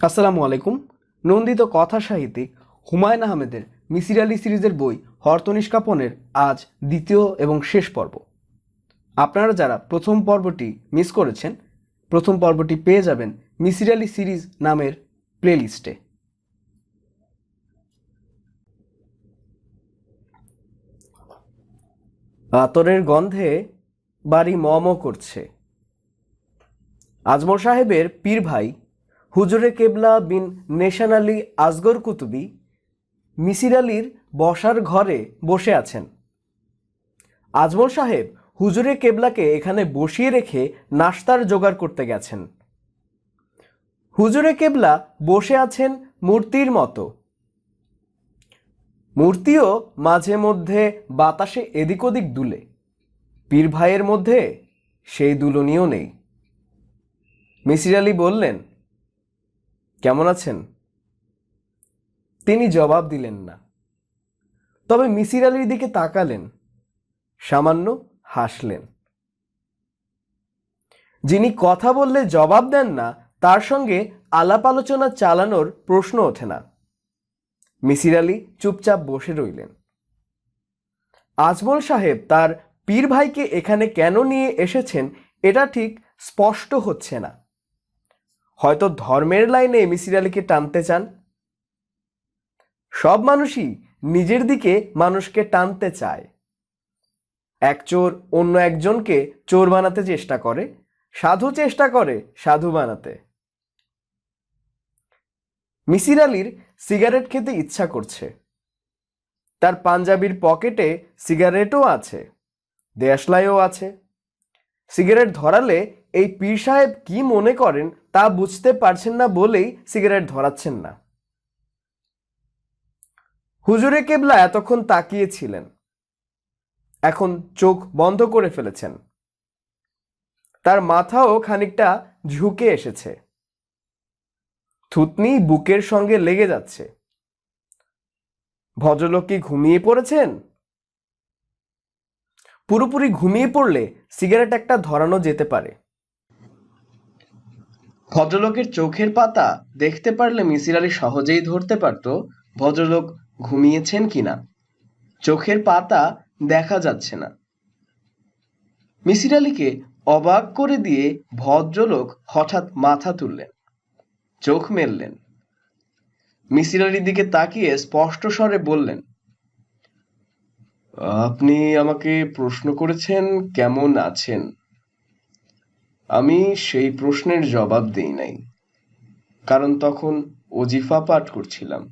আসসালামু আলাইকুম। নন্দিত কথা সাহিত্যিক হুমায়ুন আহমেদের মিসির আলি সিরিজের বই হরতনিষ্কাপনের আজ দ্বিতীয় এবং শেষ পর্ব। আপনারা যারা প্রথম পর্বটি মিস করেছেন, প্রথম পর্বটি পেয়ে যাবেন মিসির আলি সিরিজ নামের প্লেলিস্টে। আতরের গন্ধে বাড়ি ম ম করছে। আজমল সাহেবের পীর ভাই হুজুরে কেবলা বিন নেশান আলী আসগর কুতুবি মিসির আলির বসার ঘরে বসে আছেন। আজমল সাহেব হুজুরে কেবলাকে এখানে বসিয়ে রেখে নাশতার জোগাড় করতে গেছেন। হুজুরে কেবলা বসে আছেন মূর্তির মতো। মূর্তিও মাঝে মধ্যে বাতাসে এদিক ওদিক দুলে। পীর ভাইয়ের মধ্যে সেই দুলনিও নেই। মিসির আলি বললেন, কেমন আছেন? তিনি জবাব দিলেন না, তবে মিসির আলির দিকে তাকালেন, সামান্য হাসলেন। যিনি কথা বললে জবাব দেন না, তার সঙ্গে আলাপ আলোচনা চালানোর প্রশ্ন ওঠে না। মিসির আলি চুপচাপ বসে রইলেন। আজমল সাহেব তার পীর ভাইকে এখানে কেন নিয়ে এসেছেন এটা ঠিক স্পষ্ট হচ্ছে না। হয়তো ধর্মের লাইনে মিসির আলিকে টানতে চান। সব মানুষই নিজের দিকে মানুষকে টানতে চায়। এক চোর অন্য একজনকে চোর বানাতে চেষ্টা করে, সাধু চেষ্টা করে সাধু বানাতে। মিসির আলির সিগারেট খেতে ইচ্ছা করছে। তার পাঞ্জাবির পকেটে সিগারেটও আছে, দেশলাইও আছে। সিগারেট ধরালে এই পীর সাহেব কি মনে করেন তা বুঝতে পারছেন না বলেই সিগারেট ধরাচ্ছেন না। হুজুরে কেবলা এতক্ষণ তাকিয়েছিলেন, এখন চোখ বন্ধ করে ফেলেছেন। তার মাথাও খানিকটা ঝুঁকে এসেছে। থুতনি বুকের সঙ্গে লেগে যাচ্ছে। ভদ্রলোক কি ঘুমিয়ে পড়েছেন? পুরোপুরি ঘুমিয়ে পড়লে সিগারেট একটা ধরানো যেতে পারে। ভদ্রলোকের চোখের পাতা দেখতে পারলে মিসির আলি সহজেই ধরতে পারত ভদ্রলোক ঘুমিয়েছেন কিনা। চোখের পাতা দেখা যাচ্ছে না। মিসির আলিকে অবাক করে দিয়ে ভদ্রলোক হঠাৎ মাথা তুললেন, চোখ মেললেন। মিসির আলির দিকে তাকিয়ে স্পষ্ট স্বরে বললেন, আপনি আমাকে প্রশ্ন করেছেন কেমন আছেন। আমি সেই প্রশ্নের জবাব দেই নাই, কারণ তখন ওজিফা পাঠ করছিলাম।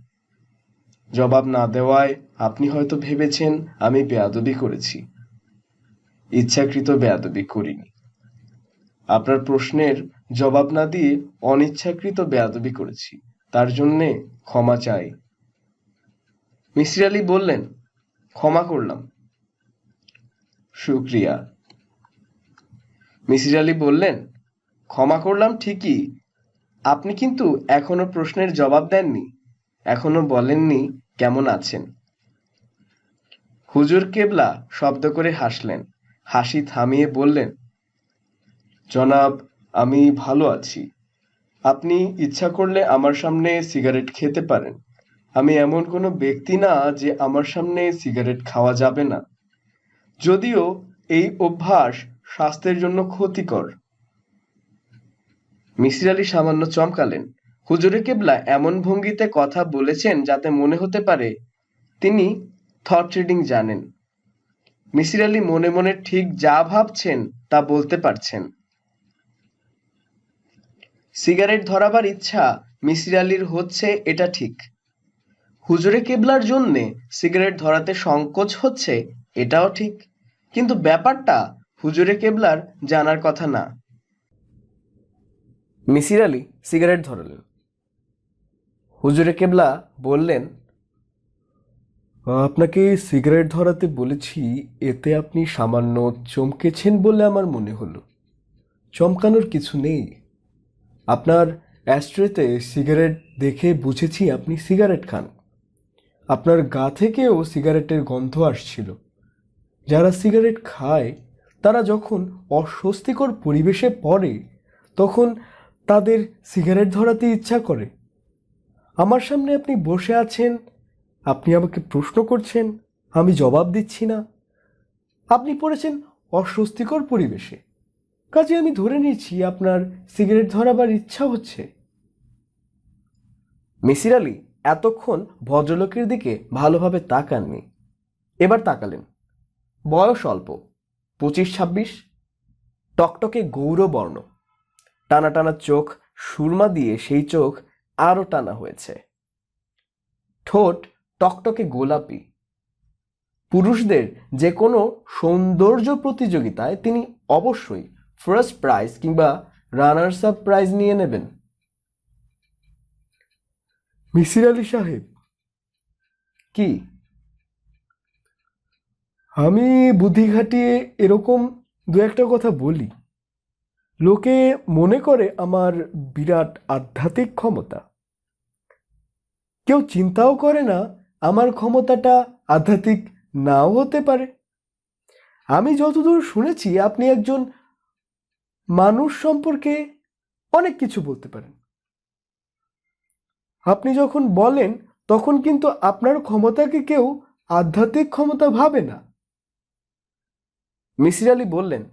জবাব না দেওয়ায় আপনি হয়তো ভেবেছেন আমি বেয়াদবি করেছি। ইচ্ছাকৃত বেয়াদবি করিনি। আপনার প্রশ্নের জবাব না দিয়ে অনিচ্ছাকৃত বেয়াদবি করেছি, তার জন্যে ক্ষমা চাই। মিসির আলি বললেন, ক্ষমা করলাম। শুক্রিয়া। মিসির আলি বললেন, ক্ষমা করলাম ঠিকই, আপনি কিন্তু এখনো প্রশ্নের জবাব দেননি, এখনো বলেননি কেমন আছেন। হুজুর কেবলা শব্দ করে হাসলেন। হাসি থামিয়ে বললেন, জনাব, আমি ভালো আছি। আপনি ইচ্ছা করলে আমার সামনে সিগারেট খেতে পারেন। আমি এমন কোনো ব্যক্তি না যে আমার সামনে সিগারেট খাওয়া যাবে না, যদিও এই অভ্যাস স্বাস্থ্যের জন্য ক্ষতিকর। মিসির আলি সামান্য চমকালেন। হুজুরে কেবলা এমন ভঙ্গিতে কথা বলেছেন যাতে মনে হতে পারে তিনি থট রিডিং জানেন। মিসির আলি মনে মনে ঠিক যা ভাবছেন তা বলতে পারছেন। সিগারেট ধরাবার ইচ্ছা মিসির আলির হচ্ছে এটা ঠিক। হুজুরে কেবলার জন্যে সিগারেট ধরাতে সংকোচ হচ্ছে এটাও ঠিক, কিন্তু ব্যাপারটা হুজুরে কেবলার জানার কথা না। মিসির আলি সিগারেট ধরালেন। হুজুরে কেবলা বললেন, আপনাকে সিগারেট ধরাতে বলেছি, এতে আপনি সামান্য চমকেছেন বলে আমার মনে হলো। চমকানোর কিছু নেই। আপনার অ্যাস্ট্রেতে সিগারেট দেখে বুঝেছি আপনি সিগারেট খান। আপনার গা থেকেও সিগারেটের গন্ধ আসছিল। যারা সিগারেট খায় তারা যখন অস্বস্তিকর পরিবেশে পড়ে তখন তাদের সিগারেট ধরাতে ইচ্ছা করে। আমার সামনে আপনি বসে আছেন, আপনি আমাকে প্রশ্ন করছেন, আমি জবাব দিচ্ছি না। আপনি পড়েছেন অস্বস্তিকর পরিবেশে, কাজে আমি ধরে নিচ্ছি আপনার সিগারেট ধরাবার ইচ্ছা হচ্ছে। মিসির আলি এতক্ষণ ভদ্রলোকের দিকে ভালোভাবে তাকাননি। এবার তাকালেন। বয়স অল্প, 25-26, টকটকে গৌরবর্ণ, টানা টানা চোখ, সুরমা দিয়ে সেই চোখ আরো টানা হয়েছে। ঠোঁট টকটকে গোলাপি। পুরুষদের যে কোনো সৌন্দর্য প্রতিযোগিতায় তিনি অবশ্যই ফার্স্ট প্রাইজ কিংবা রানার্স আপ প্রাইজ নিয়ে নেবেন। মিসির আলি সাহেব, কি? আমি বুদ্ধি খাটিয়ে এরকম দু একটা কথা বলি। লোকে মনে করে আমার বিরাট আধ্যাত্মিক ক্ষমতা। কেউ চিন্তাও করে না আমার ক্ষমতাটা আধ্যাত্মিক নাও হতে পারে। আমি যতদূর শুনেছি আপনি একজন মানুষ সম্পর্কে অনেক কিছু বলতে পারেন। আপনি যখন বলেন তখন কিন্তু আপনার ক্ষমতাকে কেউ আধ্যাত্মিক ক্ষমতা ভাবে না। মিসির আলি বললেন,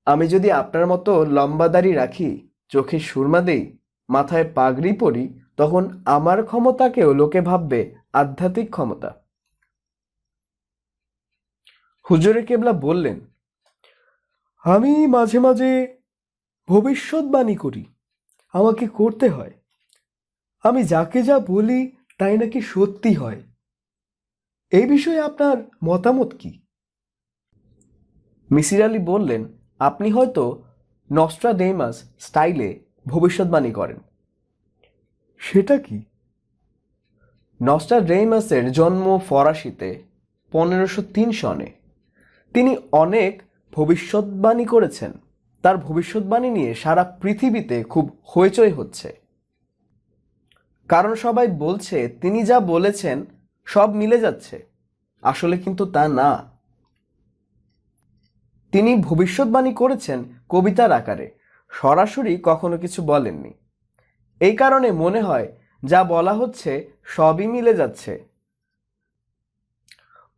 আমি যদি আপনার মতো লম্বা দাড়ি রাখি, চোখে সুরমা দেই, মাথায় পাগড়ি পরি, তখন আমার ক্ষমতাকেও লোকে ভাববে আধ্যাত্মিক ক্ষমতা। হুজুরে কেবলা বললেন, আমি মাঝে মাঝে ভবিষ্যৎবাণী করি, আমাকে করতে হয়। আমি যাকে যা বলি তাই নাকি সত্যি হয়। এই বিষয়ে আপনার মতামত কি? মিসির আলি বললেন, আপনি হয়তো নস্ট্রাডেমাস স্টাইলে ভবিষ্যৎবাণী করেন। সেটা কি? নস্ট্রাডেমাসের জন্ম ফরাসিতে 1503 সনে। তিনি অনেক ভবিষ্যৎবাণী করেছেন। তার ভবিষ্যৎবাণী নিয়ে সারা পৃথিবীতে খুব হইচই হচ্ছে, কারণ সবাই বলছে তিনি যা বলেছেন সব মিলে যাচ্ছে। আসলে কিন্তু তা না। তিনি ভবিষ্যৎবাণী করেছেন কবিতার আকারে, সরাসরি কখনো কিছু বলেননি। এই কারণে মনে হয় যা বলা হচ্ছে সবই মিলে যাচ্ছে।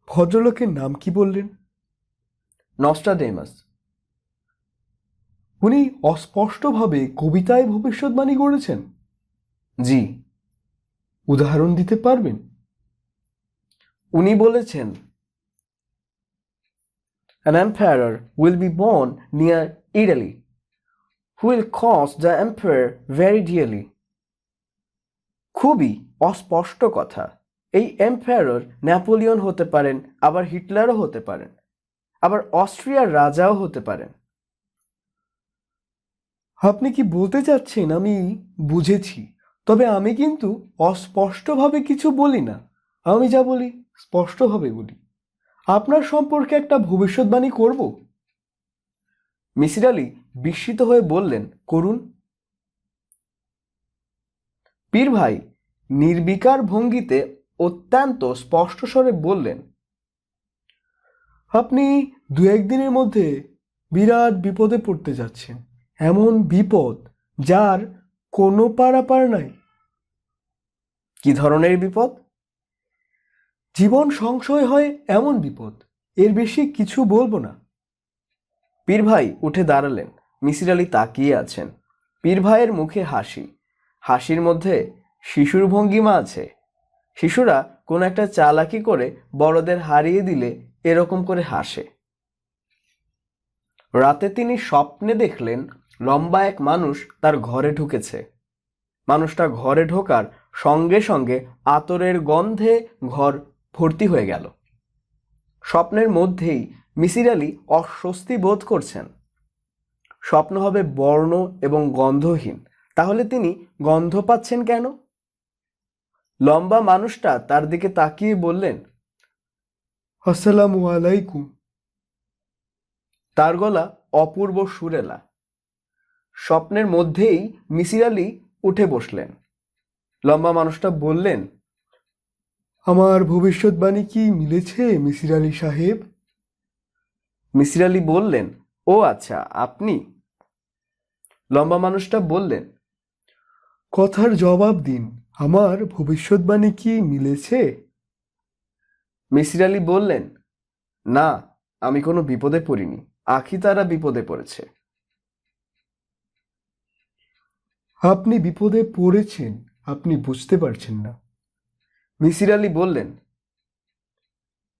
ভদ্রলোকের নাম কি বললেন? নস্ট্রাডেমাস। উনি অস্পষ্টভাবে কবিতায় ভবিষ্যৎবাণী করেছেন? জি। উদাহরণ দিতে পারবেন? উনি বলেছেন, An emperor will be born near Italy, who will cost the emperor very dearly. খুবই অস্পষ্ট কথা। এই এম্পায়ার নেপোলিয়ন হতে পারেন, আবার হিটলারও হতে পারেন, আবার অস্ট্রিয়ার রাজাও হতে পারেন। আপনি কি বলতে চাচ্ছেন? আমি বুঝেছি, তবে আমি কিন্তু অস্পষ্টভাবে কিছু বলি না। আমি যা বলি স্পষ্টভাবে বলি। আপনার সম্পর্কে একটা ভবিষ্যৎবাণী করব। মিসির আলি বিস্মিত হয়ে বললেন, করুন। পীর ভাই নির্বিকার ভঙ্গিতে অত্যন্ত স্পষ্ট স্বরে বললেন, আপনি দু একদিনের মধ্যে বিরাট বিপদে পড়তে যাচ্ছেন। এমন বিপদ যার কোনো পারাপার নাই। কি ধরনের বিপদ? জীবন সংশয় হয় এমন বিপদ। এর বেশি কিছু বলবো না। পীর ভাই উঠে দাঁড়ালেন। মিসির আলি তাকিয়ে আছেন। পীর ভাইয়ের মুখে হাসি, হাসির মধ্যে শিশুর ভঙ্গিমা আছে। শিশুরা কোনো একটা চালাকি করে বড়দের হারিয়ে দিলে এরকম করে হাসে। রাতে তিনি স্বপ্নে দেখলেন লম্বা এক মানুষ তার ঘরে ঢুকেছে। মানুষটা ঘরে ঢোকার সঙ্গে সঙ্গে আতরের গন্ধে ঘর ভর্তি হয়ে গেল। স্বপ্নের মধ্যেই মিসির আলি অস্বস্তি বোধ করছেন। স্বপ্ন হবে বর্ণ এবং গন্ধহীন, তাহলে তিনি গন্ধ পাচ্ছেন কেন? লম্বা মানুষটা তার দিকে তাকিয়ে বললেন, আসসালামু আলাইকুম। তার গলা অপূর্ব সুরেলা। স্বপ্নের মধ্যেই মিসির আলি উঠে বসলেন। লম্বা মানুষটা বললেন, আমার ভবিষ্যৎবাণী কি মিলেছে মিসির আলি সাহেব? মিসির আলি বললেন, ও আচ্ছা, আপনি। লম্বা মানুষটা বললেন, কথার জবাব দিন, আমার ভবিষ্যৎবাণী কি মিলেছে? মিসির আলি বললেন, না, আমি কোনো বিপদে পড়িনি, আখি তারা বিপদে পড়েছে। আপনি বিপদে পড়েছেন, আপনি বুঝতে পারছেন না। মিসির আলি বললেন,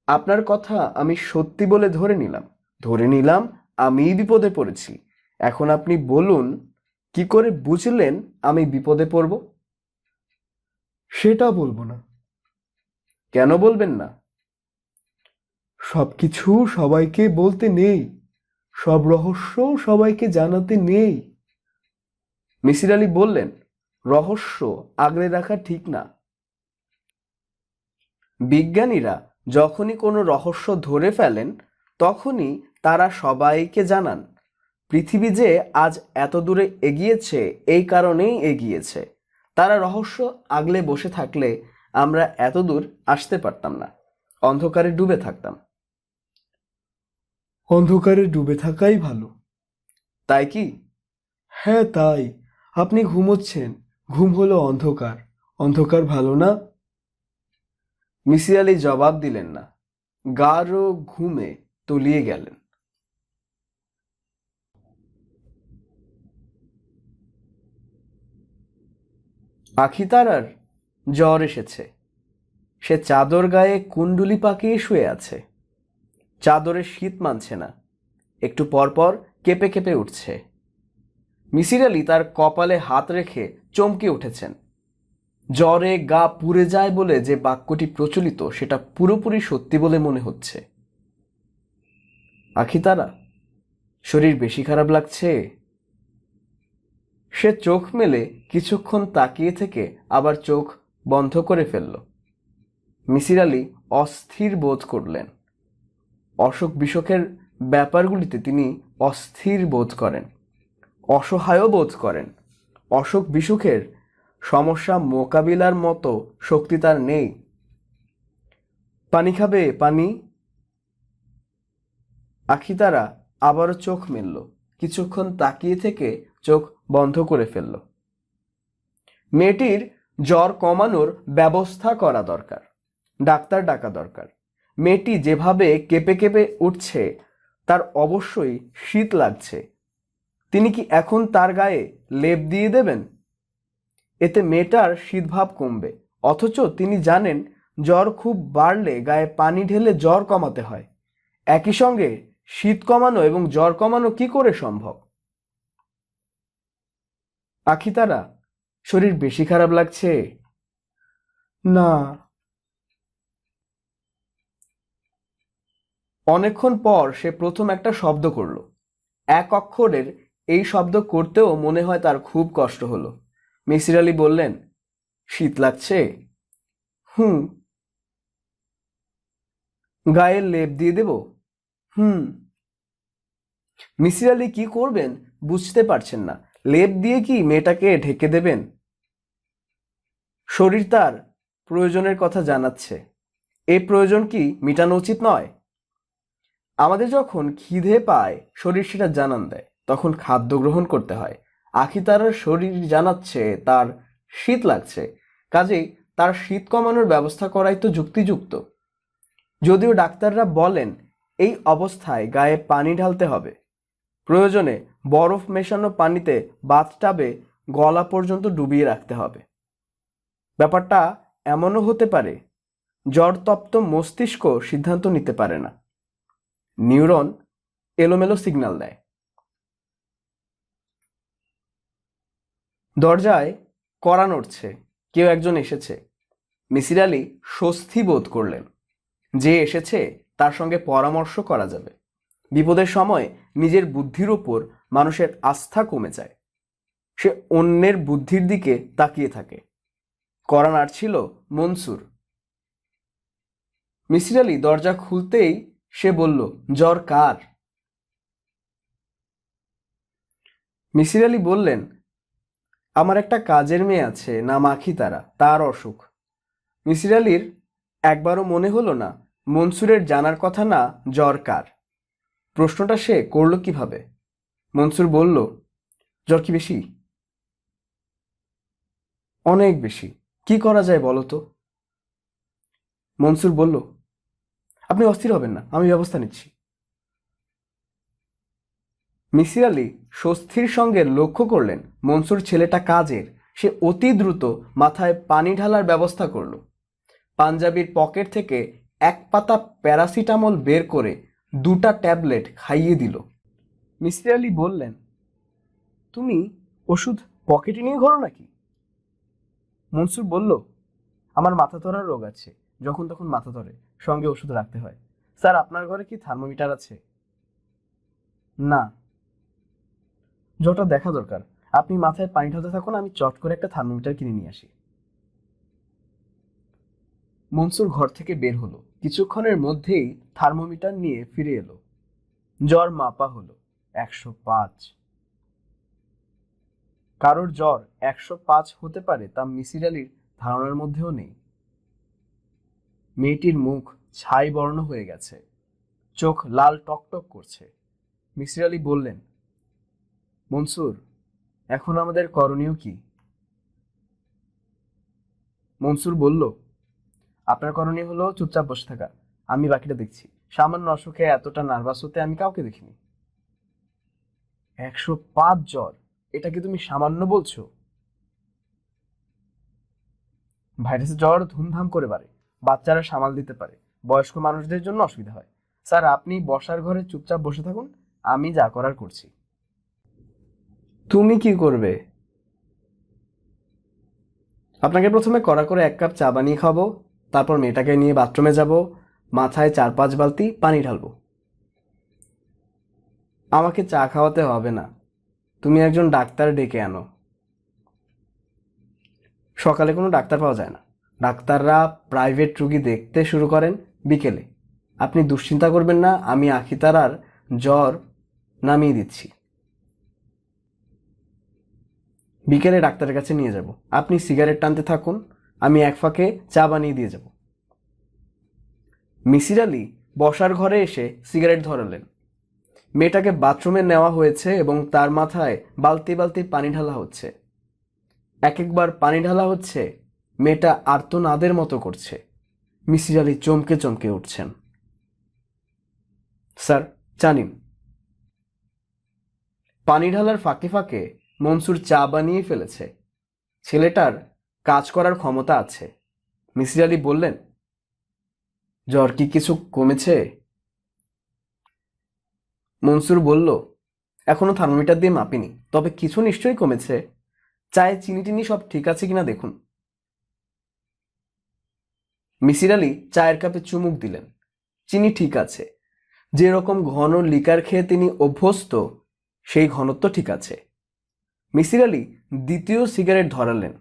আপনার কথা আমি সত্যি বলে ধরে নিলাম আমিই বিপদে পড়েছি। এখন আপনি বলুন, কি করে বুঝলেন আমি বিপদে পড়ব? সেটা বলবো না। কেন বলবেন না? সবকিছু সবাইকে বলতে নেই, সব রহস্য সবাইকে জানাতে নেই। মিসির আলি বললেন, রহস্য আগলে রাখা ঠিক না। বিজ্ঞানীরা যখনই কোনো রহস্য ধরে ফেলেন তখনই তারা সবাইকে জানান। পৃথিবী যে আজ এত দূরে এগিয়েছে এই কারণেই এগিয়েছে। তারা রহস্য আগলে বসে থাকলে আমরা এত দূর আসতে পারতাম না, অন্ধকারে ডুবে থাকতাম। অন্ধকারে ডুবে থাকাই ভালো। তাই কি? হ্যাঁ, তাই। আপনি ঘুমোচ্ছেন, ঘুম হলো অন্ধকার, অন্ধকার ভালো না। মিসির আলি জবাব দিলেন না, গাঢ় ঘুমে তলিয়ে গেলেন। আখি তারার জ্বর এসেছে। সে চাদর গায়ে কুণ্ডুলি পাকিয়ে শুয়ে আছে। চাদরে শীত মানছে না, একটু পরপর কেঁপে কেঁপে উঠছে। মিসির আলি তার কপালে হাত রেখে চমকে উঠেছেন। জ্বরে গা পুড়ে যায় বলে যে বাক্যটি প্রচলিত সেটা পুরোপুরি সত্যি বলে মনে হচ্ছে। আখি তারা, শরীর বেশি খারাপ লাগছে? সে চোখ মেলে কিছুক্ষণ তাকিয়ে থেকে আবার চোখ বন্ধ করে ফেলল। মিসির আলি অস্থির বোধ করলেন। অসুখ বিসুখের ব্যাপারগুলিতে তিনি অস্থির বোধ করেন, অসহায়ও বোধ করেন। অসুখ বিসুখের সমস্যা মোকাবিলার মতো শক্তি তার নেই। পানি খাবে? পানি? আখি তারা আবারও চোখ মেলল, কিছুক্ষণ তাকিয়ে থেকে চোখ বন্ধ করে ফেলল। মেয়েটির জ্বর কমানোর ব্যবস্থা করা দরকার, ডাক্তার ডাকা দরকার। মেয়েটি যেভাবে কেঁপে কেঁপে উঠছে তার অবশ্যই শীত লাগছে। তিনি কি এখন তার গায়ে লেপ দিয়ে দেবেন? এতে মেয়েটার শীতভাব কমবে। অথচ তিনি জানেন জ্বর খুব বাড়লে গায়ে পানি ঢেলে জ্বর কমাতে হয়। একই সঙ্গে শীত কমানো এবং জ্বর কমানো কি করে সম্ভব? আখি তারা, শরীর বেশি খারাপ লাগছে? না। অনেকক্ষণ পর সে প্রথম একটা শব্দ করল। এক অক্ষরের এই শব্দ করতেও মনে হয় তার খুব কষ্ট হলো। মিসির আলি বললেন, শীত লাগছে? হুম। গায়ে লেপ দিয়ে দেব? হুম। মিসির আলি কি করবেন বুঝতে পারছেন না। লেপ দিয়ে কি মেয়েটাকে ঢেকে দেবেন? শরীর তার প্রয়োজনের কথা জানাচ্ছে। এই প্রয়োজন কি মেটানো উচিত নয়? আমাদের যখন খিদে পায় শরীর সেটা জানান দেয়, তখন খাদ্য গ্রহণ করতে হয়। আখি তারার শরীর জানাচ্ছে তার শীত লাগছে, কাজেই তার শীত কমানোর ব্যবস্থা করাই তো যুক্তিযুক্ত। যদিও ডাক্তাররা বলেন এই অবস্থায় গায়ে পানি ঢালতে হবে, প্রয়োজনে বরফ মেশানো পানিতে বাথটাবে গলা পর্যন্ত ডুবিয়ে রাখতে হবে। ব্যাপারটা এমনও হতে পারে জ্বরতপ্ত মস্তিষ্ক সিদ্ধান্ত নিতে পারে না, নিউরন এলোমেলো সিগন্যাল দেয়। দরজায় কড়া নড়ছে, কেউ একজন এসেছে। মিসির আলি স্বস্তি বোধ করলেন। যে এসেছে তার সঙ্গে পরামর্শ করা যাবে। বিপদের সময় নিজের বুদ্ধির ওপর মানুষের আস্থা কমে যায়, সে অন্যের বুদ্ধির দিকে তাকিয়ে থাকে। কড়া নাড়ছিল মনসুর। মিসির আলি দরজা খুলতেই সে বলল, জ্বর কার? মিসির আলি বললেন, আমার একটা কাজের মেয়ে আছে, নাম আখি তারা, তার অসুখ। মিসির আলির একবারও মনে হলো না মনসুরের জানার কথা না জ্বর কার। প্রশ্নটা সে করল কিভাবে? মনসুর বলল, জ্বর কি বেশি? অনেক বেশি। কি করা যায় বলো তো? মনসুর বলল, আপনি অস্থির হবেন না, আমি ব্যবস্থা নিচ্ছি। মিসির আলি স্বস্তির সঙ্গে লক্ষ্য করলেন মনসুর ছেলেটা কাজের। সে অতি দ্রুত মাথায় পানি ঢালার ব্যবস্থা করল। পাঞ্জাবির পকেট থেকে এক পাতা প্যারাসিটামল বের করে 2টা ট্যাবলেট খাইয়ে দিল। মিসির আলি বললেন, তুমি ওষুধ পকেটে নিয়ে ঘোরো নাকি? মনসুর বলল, আমার মাথা ধরার রোগ আছে, যখন তখন মাথা ধরে, সঙ্গে ওষুধ রাখতে হয়। স্যার, আপনার ঘরে কি থার্মোমিটার আছে? না। যটা দেখা দরকার। আপনি মাথায় পানি ঢালতে থাকুন, আমি চট করে একটা থার্মোমিটার কিনে নিয়ে আসি। মনসুর ঘর থেকে বের হলো। কিছুক্ষণের মধ্যেই থার্মোমিটার নিয়ে ফিরে এলো। জ্বর মাপা হলো 105। কারোর জ্বর 105 হতে পারে তা মিসির আলির ধারণার মধ্যেও নেই। মেয়েটির মুখ ছাই বর্ণ হয়ে গেছে, চোখ লাল টকটক করছে। মিসির আলি বললেন, মনসুর, এখন আমাদের করণীয় কি? মনসুর বলল, আপনার করণীয় হলো চুপচাপ বসে থাকা, আমি বাকিটা দেখছি। সামান্য অসুখে এতটা নার্ভাস হতে আমি কাউকে দেখিনি। 105 জ্বর, এটা কি তুমি সামান্য বলছো? ভাইরাসের জ্বর ধুমধাম করে বাড়ে, বাচ্চারা সামাল দিতে পারে, বয়স্ক মানুষদের জন্য অসুবিধা হয়। স্যার, আপনি বসার ঘরে চুপচাপ বসে থাকুন, আমি যা করার করছি। তুমি কি করবে? আপনাকে প্রথমে কড়া করে 1 কাপ চা বানিয়ে খাবো, তারপর মেয়েটাকে নিয়ে বাথরুমে যাব, মাথায় 4-5 বালতি পানি ঢালবো। আমাকে চা খাওয়াতে হবে না, তুমি একজন ডাক্তার ডেকে আনো। সকালে কোনো ডাক্তার পাওয়া যায় না, ডাক্তাররা প্রাইভেট রুগী দেখতে শুরু করেন বিকেলে। আপনি দুশ্চিন্তা করবেন না, আমি আখিতারার জ্বর নামিয়ে দিচ্ছি। বিকেলে ডাক্তারের কাছে নিয়ে যাব, আপনি সিগারেট টানতে থাকুন, আমি এক ফাঁকে চা বানিয়ে দিয়ে যাব। মিসির আলি বসার ঘরে এসে সিগারেট ধরালেন। মেয়েটাকে বাথরুমে নেওয়া হয়েছে এবং তার মাথায় বালতি বালতি পানি ঢালা হচ্ছে। এক একবার পানি ঢালা হচ্ছে, মেয়েটা আর্তনাদের মতো করছে। মিসির আলি চমকে চমকে উঠছেন। স্যার, চা নিন। পানি ঢালার ফাঁকে ফাঁকে মনসুর চা বানিয়ে ফেলেছে। ছেলেটার কাজ করার ক্ষমতা আছে। মিসির আলি বললেন, জ্বর কি কিছু কমেছে? মনসুর বলল, এখনো থার্মোমিটার দিয়ে মাপিনি, তবে কিছু নিশ্চয়ই কমেছে। চায়ে চিনি টিনি সব ঠিক আছে কিনা দেখুন। মিসির আলি চায়ের কাপে চুমুক দিলেন। চিনি ঠিক আছে, যেরকম ঘন লিকার খেয়ে তিনি অভ্যস্ত সেই ঘনত্ব ঠিক আছে। মিসির আলি দ্বিতীয় সিগারেট ধরালেন।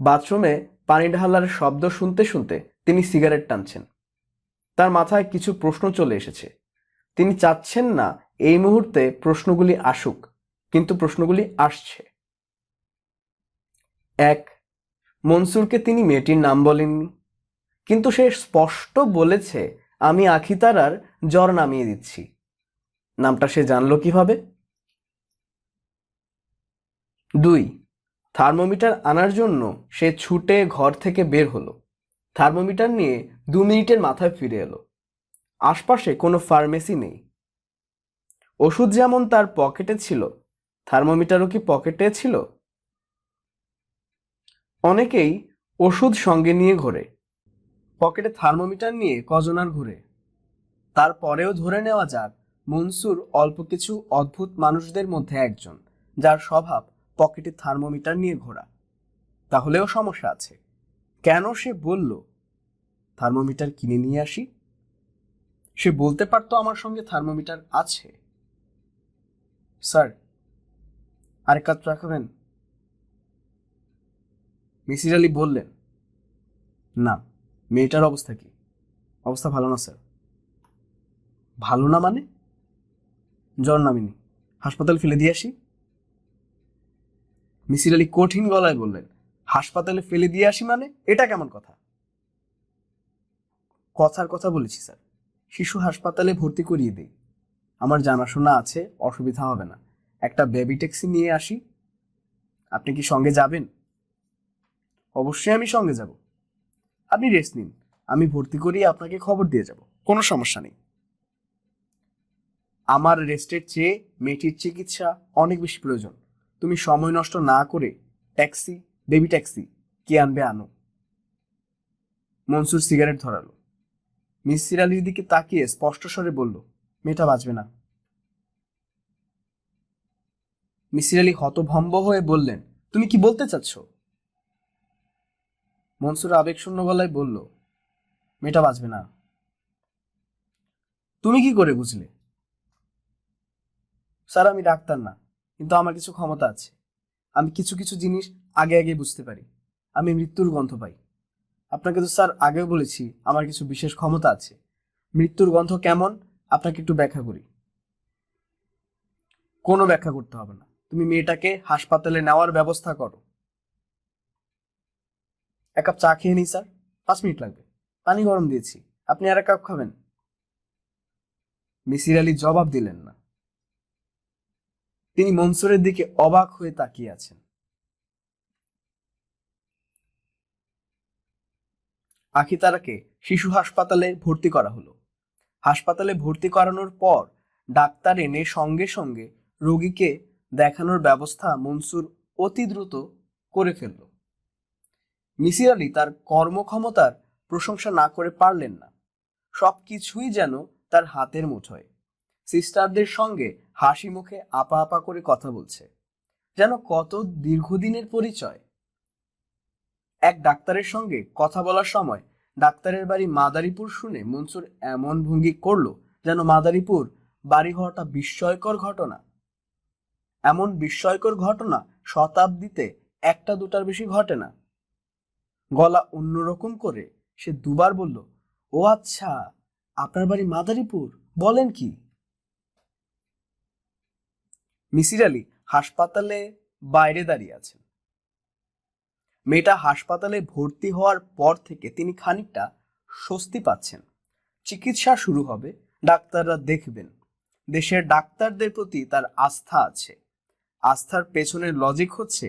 বাথরুমে পানি ঢালার শব্দ শুনতে শুনতে তিনি সিগারেট টানছেন। তার মাথায় কিছু প্রশ্ন চলে এসেছে। তিনি চাচ্ছেন না এই মুহূর্তে প্রশ্নগুলি আসুক, কিন্তু প্রশ্নগুলি আসছে। 1, মনসুরকে তিনি মেয়েটির নাম বলেননি, কিন্তু সে স্পষ্ট বলেছে, আমি আখিতারার জ্বর নামিয়ে দিচ্ছি। নামটা সে জানলো কিভাবে? 2, থার্মোমিটার আনার জন্য সে ছুটে ঘর থেকে বের হলো। থার্মোমিটার নিয়ে 2 মিনিটের মাথায় ফিরে এলো। আশপাশে কোনো ফার্মেসি নেই। ওষুধ যেমন তার পকেটে ছিল, থার্মোমিটারও কি পকেটে ছিল? অনেকেই ওষুধ সঙ্গে নিয়ে ঘোরে, পকেটে থার্মোমিটার নিয়ে কজন আর ঘুরে? তারপরেও ধরে নেওয়া যাক মনসুর অল্প কিছু অদ্ভুত মানুষদের মধ্যে একজন, যার স্বভাব পকেটে থার্মোমিটার নিয়ে ঘোরা। তাহলেও সমস্যা আছে। কেন সে বলল থার্মোমিটার কিনে নিয়ে আসি? সে বলতে পারতো আমার সঙ্গে থার্মোমিটার আছে। স্যার, আরেক কাপ চা খাবেন? মিসির আলি বললেন, না। মেয়েটার অবস্থা কি? অবস্থা ভালো না স্যার। ভালো না মানে? জ্বর নামেনি, হাসপাতাল ফেলে দিয়ে আসি। মিসির আলি কঠিন গলায় বললেন, হাসপাতালে ফেলে দিয়ে আসি মানে? এটা কেমন কথা? কথার কথা বলেছি স্যার, শিশু হাসপাতালে ভর্তি করিয়ে দেই। আমার জানাশোনা আছে, অসুবিধা হবে না। একটা বেবি ট্যাক্সি নিয়ে আসি, আপনি কি সঙ্গে যাবেন? অবশ্যই আমি সঙ্গে যাব। আপনি রেস্ট নিন, আমি ভর্তি করিয়ে আপনাকে খবর দিয়ে যাব, কোনো সমস্যা নেই। আমার রেস্টের চেয়ে মেয়েটির চিকিৎসা অনেক বেশি প্রয়োজন। তুমি সময় নষ্ট না করে ট্যাক্সি, বেবি ট্যাক্সি, কে আনবে আনো। মনসুর সিগারেট ধরালো। মিসির আলির দিকে তাকিয়ে স্পষ্ট স্বরে বলল, মেয়েটা বাঁচবে না। মিসির আলি হতভম্ব হয়ে বললেন, তুমি কি বলতে চাচ্ছ? মনসুর আবেগশূন্য গলায় বলল, মেয়েটা বাঁচবে না। তুমি কি করে বুঝলে? স্যার, আমি ডাক্তার না, কিন্তু আমার কিছু ক্ষমতা আছে। আমি কিছু কিছু জিনিস আগে আগে বুঝতে পারি। আমি মৃত্যুর গন্ধ পাই। আপনাকে তো স্যার আগেও বলেছি আমার কিছু বিশেষ ক্ষমতা আছে। মৃত্যুর গন্ধ কেমন আপনাকে একটু ব্যাখ্যা করি। কোনো ব্যাখ্যা করতে হবে না, তুমি মেয়েটাকে হাসপাতালে নেওয়ার ব্যবস্থা করো। এক কাপ চা খেয়ে নিই স্যার, 5 মিনিট লাগবে। পানি গরম দিয়েছি, আপনি আর এক কাপ খাবেন? মিসির আলি জবাব দিলেন না। তিনি মনসুরের দিকে অবাক হয়ে তাকিয়ে আছেন। আখিতারাকে শিশু হাসপাতালে ভর্তি করা হলো। হাসপাতালে ভর্তি করানোর পর ডাক্তার এনে সঙ্গে সঙ্গে রোগীকে দেখানোর ব্যবস্থা মনসুর অতি দ্রুত করে ফেলল। মিসির আলি তার কর্মক্ষমতার প্রশংসা না করে পারলেন না। সবকিছুই যেন তার হাতের মুঠোয়। সিস্টারদের সঙ্গে হাসি মুখে আপা আপা করে কথা বলছে, যেন কত দীর্ঘদিনের পরিচয়। এক ডাক্তারের সঙ্গে কথা বলার সময় ডাক্তারের বাড়ি মাদারীপুর শুনে মনসুর এমন ভঙ্গি করলো যেন মাদারীপুর বাড়ি হওয়াটা বিস্ময়কর ঘটনা। এমন বিস্ময়কর ঘটনা শতাব্দীতে একটা দুটার বেশি ঘটে না। গলা অন্যরকম করে সে দুবার বলল, ও আচ্ছা, আপনার বাড়ি মাদারীপুর, বলেন কি? মিসির আলি হাসপাতালে বাইরে দাঁড়িয়ে আছেন। মেয়েটা হাসপাতালে ভর্তি হওয়ার পর থেকে তিনি খানিকটা স্বস্তি পাচ্ছেন। চিকিৎসা শুরু হবে, ডাক্তাররা দেখবেন। দেশের ডাক্তারদের প্রতি তার আস্থা আছে। আস্থার পেছনের লজিক হচ্ছে,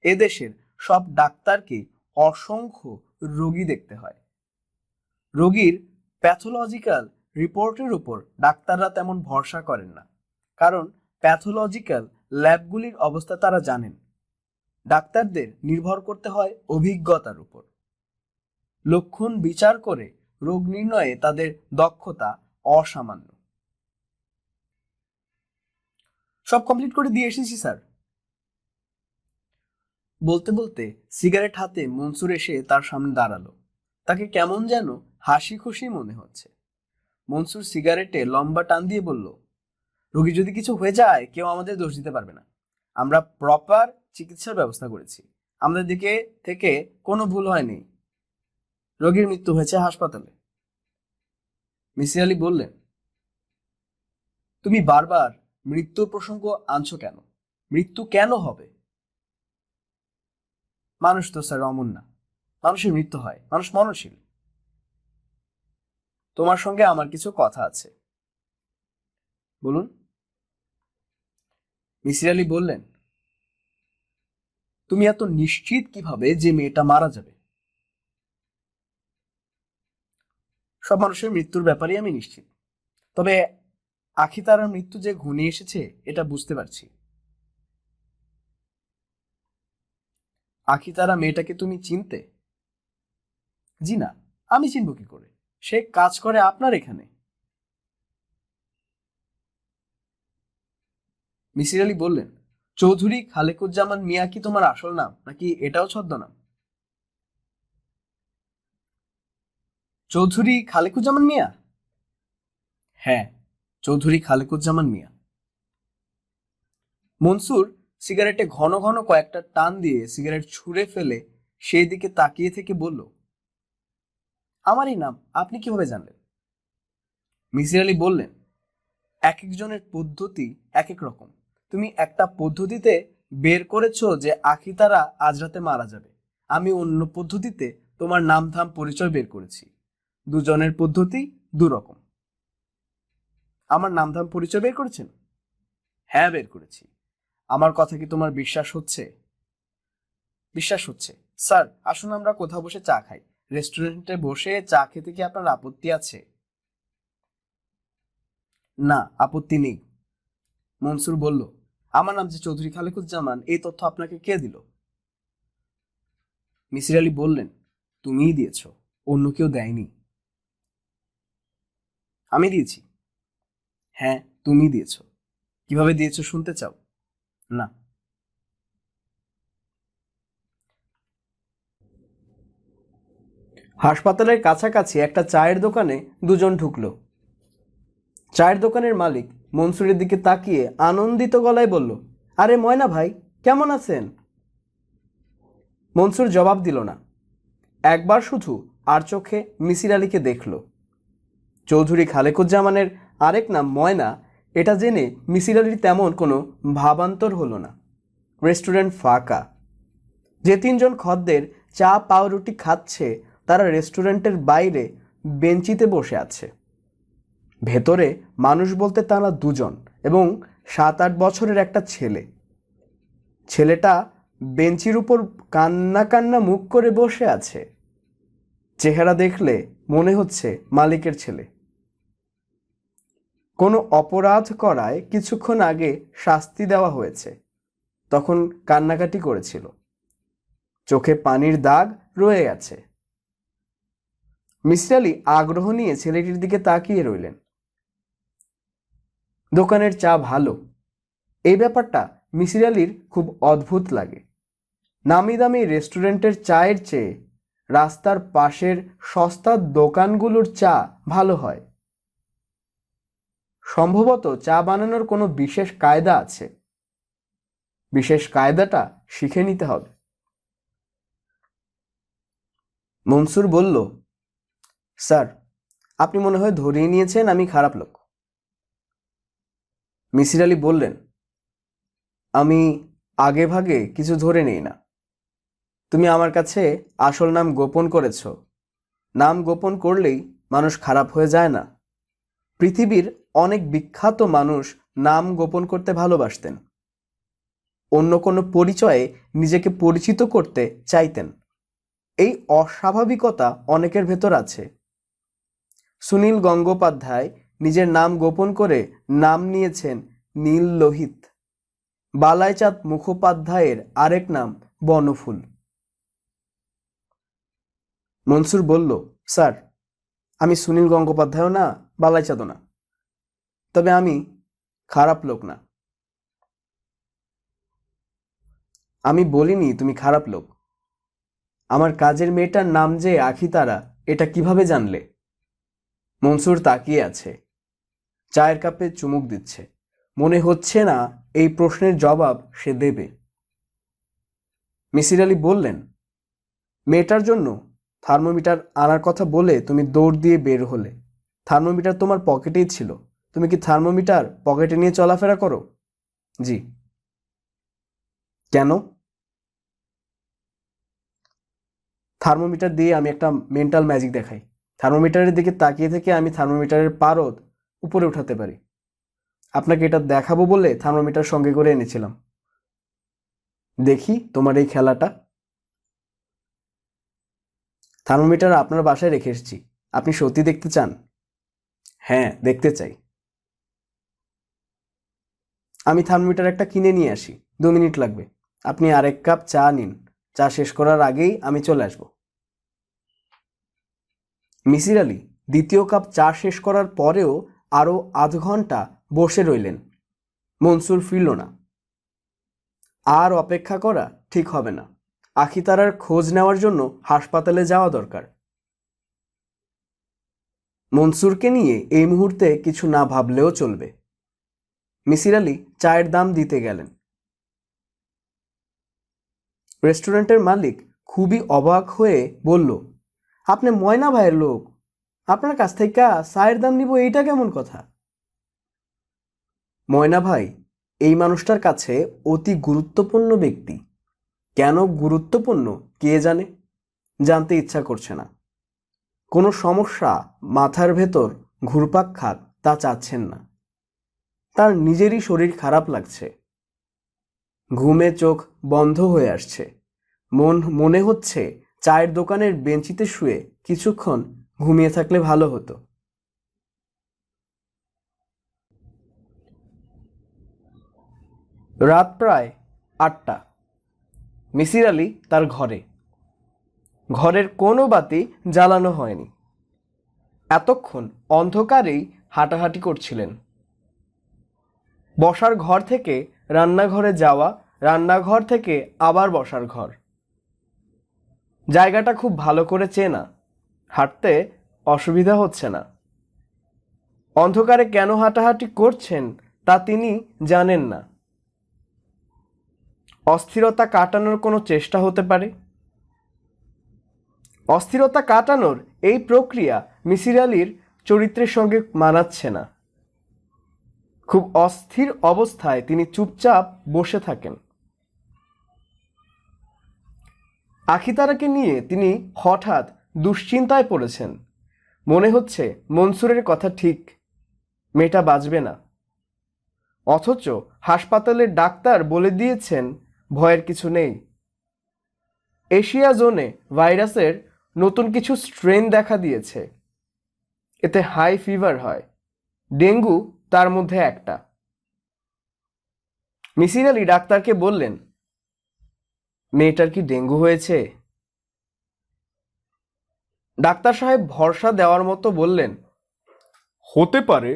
এদেশের সব ডাক্তারকে অসংখ্য রোগী দেখতে হয়। রোগীর প্যাথোলজিক্যাল রিপোর্টের উপর ডাক্তাররা তেমন ভরসা করেন না, কারণ প্যাথোলজিক্যাল ল্যাবগুলির অবস্থা তারা জানেন। ডাক্তারদের নির্ভর করতে হয় অভিজ্ঞতার উপর। লক্ষণ বিচার করে রোগ নির্ণয়ে তাদের দক্ষতা অসামান্য। সব কমপ্লিট করে দিয়ে এসেছি স্যার। বলতে বলতে সিগারেট হাতে মনসুর এসে তার সামনে দাঁড়ালো। তাকে কেমন যেন হাসি খুশি মনে হচ্ছে। মনসুর সিগারেটে লম্বা টান দিয়ে বলল, রোগী যদি কিছু হয়ে যায় কেউ আমাদের দোষ দিতে পারবে না। আমরা প্রপার চিকিৎসার ব্যবস্থা করেছি, আমাদের দিকে থেকে কোনো ভুল হয়নি। রোগীর মৃত্যু হয়েছে হাসপাতালে। মিসির আলি বললেন, তুমি বারবার মৃত্যুর প্রসঙ্গ আনছো কেন? মৃত্যু কেন হবে? মানুষ তো স্যার অমন না, মানুষের মৃত্যু হয়, মানুষ মরণশীল। তোমার সঙ্গে আমার কিছু কথা আছে। বলুন। মিসির আলি বললেন, তুমি এত নিশ্চিত কিভাবে যে মেয়েটা মারা যাবে? সব মানুষের মৃত্যুর ব্যাপারে আমি নিশ্চিত, তবে আখিতারার মৃত্যু যে ঘনিয়ে এসেছে এটা বুঝতে পারছি। আখিতারা মেয়েটাকে তুমি চিনতে? জি না, আমি চিনব কি করে? সে কাজ করে আপনার এখানে। মিসির আলি বললেন, চৌধুরী খালেকুজ্জামান মিয়া কি তোমার আসল নাম, নাকি এটাও ছদ্মনাম? চৌধুরী খালেকুজ্জামান মিয়া? হ্যাঁ, চৌধুরী খালেকুজ্জামান মিয়া। মনসুর সিগারেটে ঘন ঘন কয়েকটা টান দিয়ে সিগারেট ছুঁড়ে ফেলে সেই দিকে তাকিয়ে থেকে বলল, আমারই নাম আপনি কিভাবে জানলেন? মিসির আলি বললেন, এক একজনের পদ্ধতি এক এক রকম। তুমি একটা পদ্ধতিতে বের করেছো যে আখিতারা আজ রাতে মারা যাবে, আমি অন্য পদ্ধতিতে তোমার নাম ধাম পরিচয় বের করেছি। দুজনের পদ্ধতি দুরকম। আমার নাম ধাম পরিচয় বের করেছেন? হ্যাঁ, বের করেছি। আমার কথা কি তোমার বিশ্বাস হচ্ছে? বিশ্বাস হচ্ছে। স্যার, আসুন আমরা কোথাও বসে চা খাই। রেস্টুরেন্টে বসে চা খেতে কি আপনার আপত্তি আছে? না, আপত্তি নেই। মনসুর বলল, আমার নাম যে চৌধুরী খালেকুজ্জামান, এই তথ্য আপনাকে কে দিল? মিসির আলী বললেন, তুমিই দিয়েছ, অন্য কেউ দেয়নি। আমি দিয়েছি। হ্যাঁ, তুমি দিয়েছ। কিভাবে দিয়েছ শুনতে চাও? না। হাসপাতালের কাছাকাছি একটা চায়ের দোকানে দুজন ঢুকলো। চায়ের দোকানের মালিক মনসুরের দিকে তাকিয়ে আনন্দিত গলায় বলল, আরে ময়না ভাই, কেমন আছেন? মনসুর জবাব দিল না। একবার শুধু আর চোখে মিসির আলীকে দেখল। চৌধুরী খালেকুজ্জামানের আরেক নাম ময়না, এটা জেনে মিসির আলীর তেমন কোনো ভাবান্তর হলো না। রেস্টুরেন্ট ফাঁকা। যে তিনজন খদ্দের চা পাউরুটি খাচ্ছে তারা রেস্টুরেন্টের বাইরে বেঞ্চিতে বসে আছে। ভেতরে মানুষ বলতে তারা দুজন এবং 7-8 বছরের একটা ছেলে। ছেলেটা বেঞ্চির উপর কান্না কান্না মুখ করে বসে আছে। চেহারা দেখলে মনে হচ্ছে মালিকের ছেলে। কোনো অপরাধ করায় কিছুক্ষণ আগে শাস্তি দেওয়া হয়েছে, তখন কান্নাকাটি করেছিল। চোখে পানির দাগ রয়ে গেছে। মিসির আলী আগ্রহ নিয়ে ছেলেটির দিকে তাকিয়ে রইলেন। দোকানের চা ভালো, এই ব্যাপারটা মিসির আলীর খুব অদ্ভুত লাগে। নামি দামি রেস্টুরেন্টের চায়ের চেয়ে রাস্তার পাশের সস্তার দোকানগুলোর চা ভালো হয়। সম্ভবত চা বানানোর কোনো বিশেষ কায়দা আছে। বিশেষ কায়দাটা শিখে নিতে হবে। মনসুর বলল, স্যার, আপনি মনে হয় ধরিয়ে নিয়েছেন আমি খারাপ লোক। মিসির আলী বললেন, আমি আগে ভাগে কিছু ধরে নেই না। তুমি আমার কাছে আসল নাম গোপন করেছ। নাম গোপন করলেই মানুষ খারাপ হয়ে যায় না। পৃথিবীর অনেক বিখ্যাত মানুষ নাম গোপন করতে ভালোবাসতেন। অন্য কোনো পরিচয়ে নিজেকে পরিচিত করতে চাইতেন। এই অস্বাভাবিকতা অনেকের ভেতর আছে। সুনীল গঙ্গোপাধ্যায় নিজের নাম গোপন করে নাম নিয়েছেন নীল লোহিত। বালাইচাঁদ মুখোপাধ্যায়ের আরেক নাম বনফুল। মনসুর বলল, স্যার, আমি সুনীল গঙ্গোপাধ্যায়ও না, বালাইচাঁদও না, তবে আমি খারাপ লোক না। আমি বলিনি তুমি খারাপ লোক। আমার কাজের মেয়েটার নাম যে আখিতারা, এটা কিভাবে জানলে? মনসুর তাকিয়ে আছে, চায়ের কাপে চুমুক দিচ্ছে। মনে হচ্ছে না এই প্রশ্নের জবাব সে দেবে। মিসির আলী বললেন, মেয়েটার জন্য থার্মোমিটার আনার কথা বলে তুমি দৌড় দিয়ে বের হলে। থার্মোমিটার তোমার পকেটেই ছিল। তুমি কি থার্মোমিটার পকেটে নিয়ে চলাফেরা করো? জি। কেন? থার্মোমিটার দিয়ে আমি একটা মেন্টাল ম্যাজিক দেখাই। থার্মোমিটারের দিকে তাকিয়ে থেকে আমি থার্মোমিটারের পারদ উপরে উঠাতে পারি। আপনাকে এটা দেখাবো বলে থার্মোমিটার সঙ্গে করে এনেছিলাম। দেখি তোমার এই খেলাটা। থার্মোমিটার আপনার বাসায় রেখে এসেছি। আপনি সত্যি দেখতে চান? হ্যাঁ, দেখতে চাই। আমি থার্মোমিটার একটা কিনে নিয়ে আসি, 2 মিনিট লাগবে। আপনি আরেক কাপ চা নিন। চা শেষ করার আগেই আমি চলে আসব। মিসির আলী দ্বিতীয় কাপ চা শেষ করার পরেও আরও আধ ঘন্টা বসে রইলেন। মনসুর ফিরল না। আর অপেক্ষা করা ঠিক হবে না। আখিতারার খোঁজ নেওয়ার জন্য হাসপাতালে যাওয়া দরকার। মনসুরকে নিয়ে এই মুহূর্তে কিছু না ভাবলেও চলবে। মিসির আলী চায়ের দাম দিতে গেলেন। রেস্টুরেন্টের মালিক খুবই অবাক হয়ে বলল, আপনি ময়না ভাইয়ের লোক, আপনার কাছ থেকে চায়ের দাম নিব, এইটা কেমন কথা? ময়না ভাই এই মানুষটার কাছে অতি গুরুত্বপূর্ণ ব্যক্তি। কেন গুরুত্বপূর্ণ কে জানে, জানতে ইচ্ছা করছে না। কোনো সমস্যা মাথার ভেতর ঘুরপাক খাক তা চাচ্ছেন না। তার নিজেরই শরীর খারাপ লাগছে। ঘুমে চোখ বন্ধ হয়ে আসছে। মনে হচ্ছে চায়ের দোকানের বেঞ্চিতে শুয়ে কিছুক্ষণ ঘুমিয়ে থাকলে ভালো হতো। রাত প্রায় 8টা। মিসির আলি তার ঘরে। ঘরের কোনো বাতি জ্বালানো হয়নি। এতক্ষণ অন্ধকারেই হাঁটাহাঁটি করছিলেন। বসার ঘর থেকে রান্নাঘরে যাওয়া, রান্নাঘর থেকে আবার বসার ঘর। জায়গাটা খুব ভালো করে চেনা, হাঁটতে অসুবিধা হচ্ছে না। অন্ধকারে কেন হাঁটাহাঁটি করছেন তা তিনি জানেন না। অস্থিরতা কাটানোর কোনো চেষ্টা হতে পারে। অস্থিরতা কাটানোর এই প্রক্রিয়া মিসির আলির চরিত্রের সঙ্গে মানাচ্ছে না। খুব অস্থির অবস্থায় তিনি চুপচাপ বসে থাকেন। আখিতারাকে নিয়ে তিনি হঠাৎ দুশ্চিন্তায় পড়েছেন। মনে হচ্ছে মনসুরের কথা ঠিক, মেয়েটা বাঁচবে না। অথচ হাসপাতালের ডাক্তার বলে দিয়েছেন ভয়ের কিছু নেই। এশিয়া জোনে ভাইরাসের নতুন কিছু স্ট্রেন দেখা দিয়েছে। এতে হাই ফিভার হয়, ডেঙ্গু তার মধ্যে একটা। মিসির আলি ডাক্তারকে বললেন, মেয়েটার কি ডেঙ্গু হয়েছে? ডাক্তার সাহেব ভরসা দেওয়ার মতো বললেন, হতে পারে,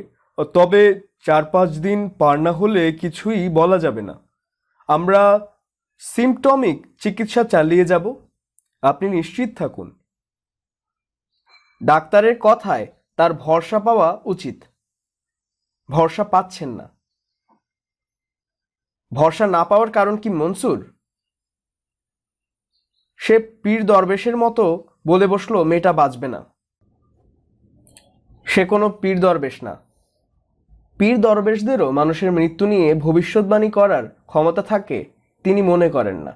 তবে 4-5 দিন পার না হলে কিছুই বলা যাবে না। আমরা সিমটমিক চিকিৎসা চালিয়ে যাব, আপনি নিশ্চিত থাকুন। ডাক্তারের কথায় তার ভরসা পাওয়া উচিত। ভরসা পাচ্ছেন না। ভরসা না পাওয়ার কারণ কি মনসুর? সে পীর দরবেশের মতো বলে বসলো মেয়েটা বাঁচবে না। সে কোনো পীর দরবেশ না। পীর দরবেশদেরও মানুষের মৃত্যু নিয়ে ভবিষ্যৎবাণী করার ক্ষমতা থাকে তিনি মনে করেন না।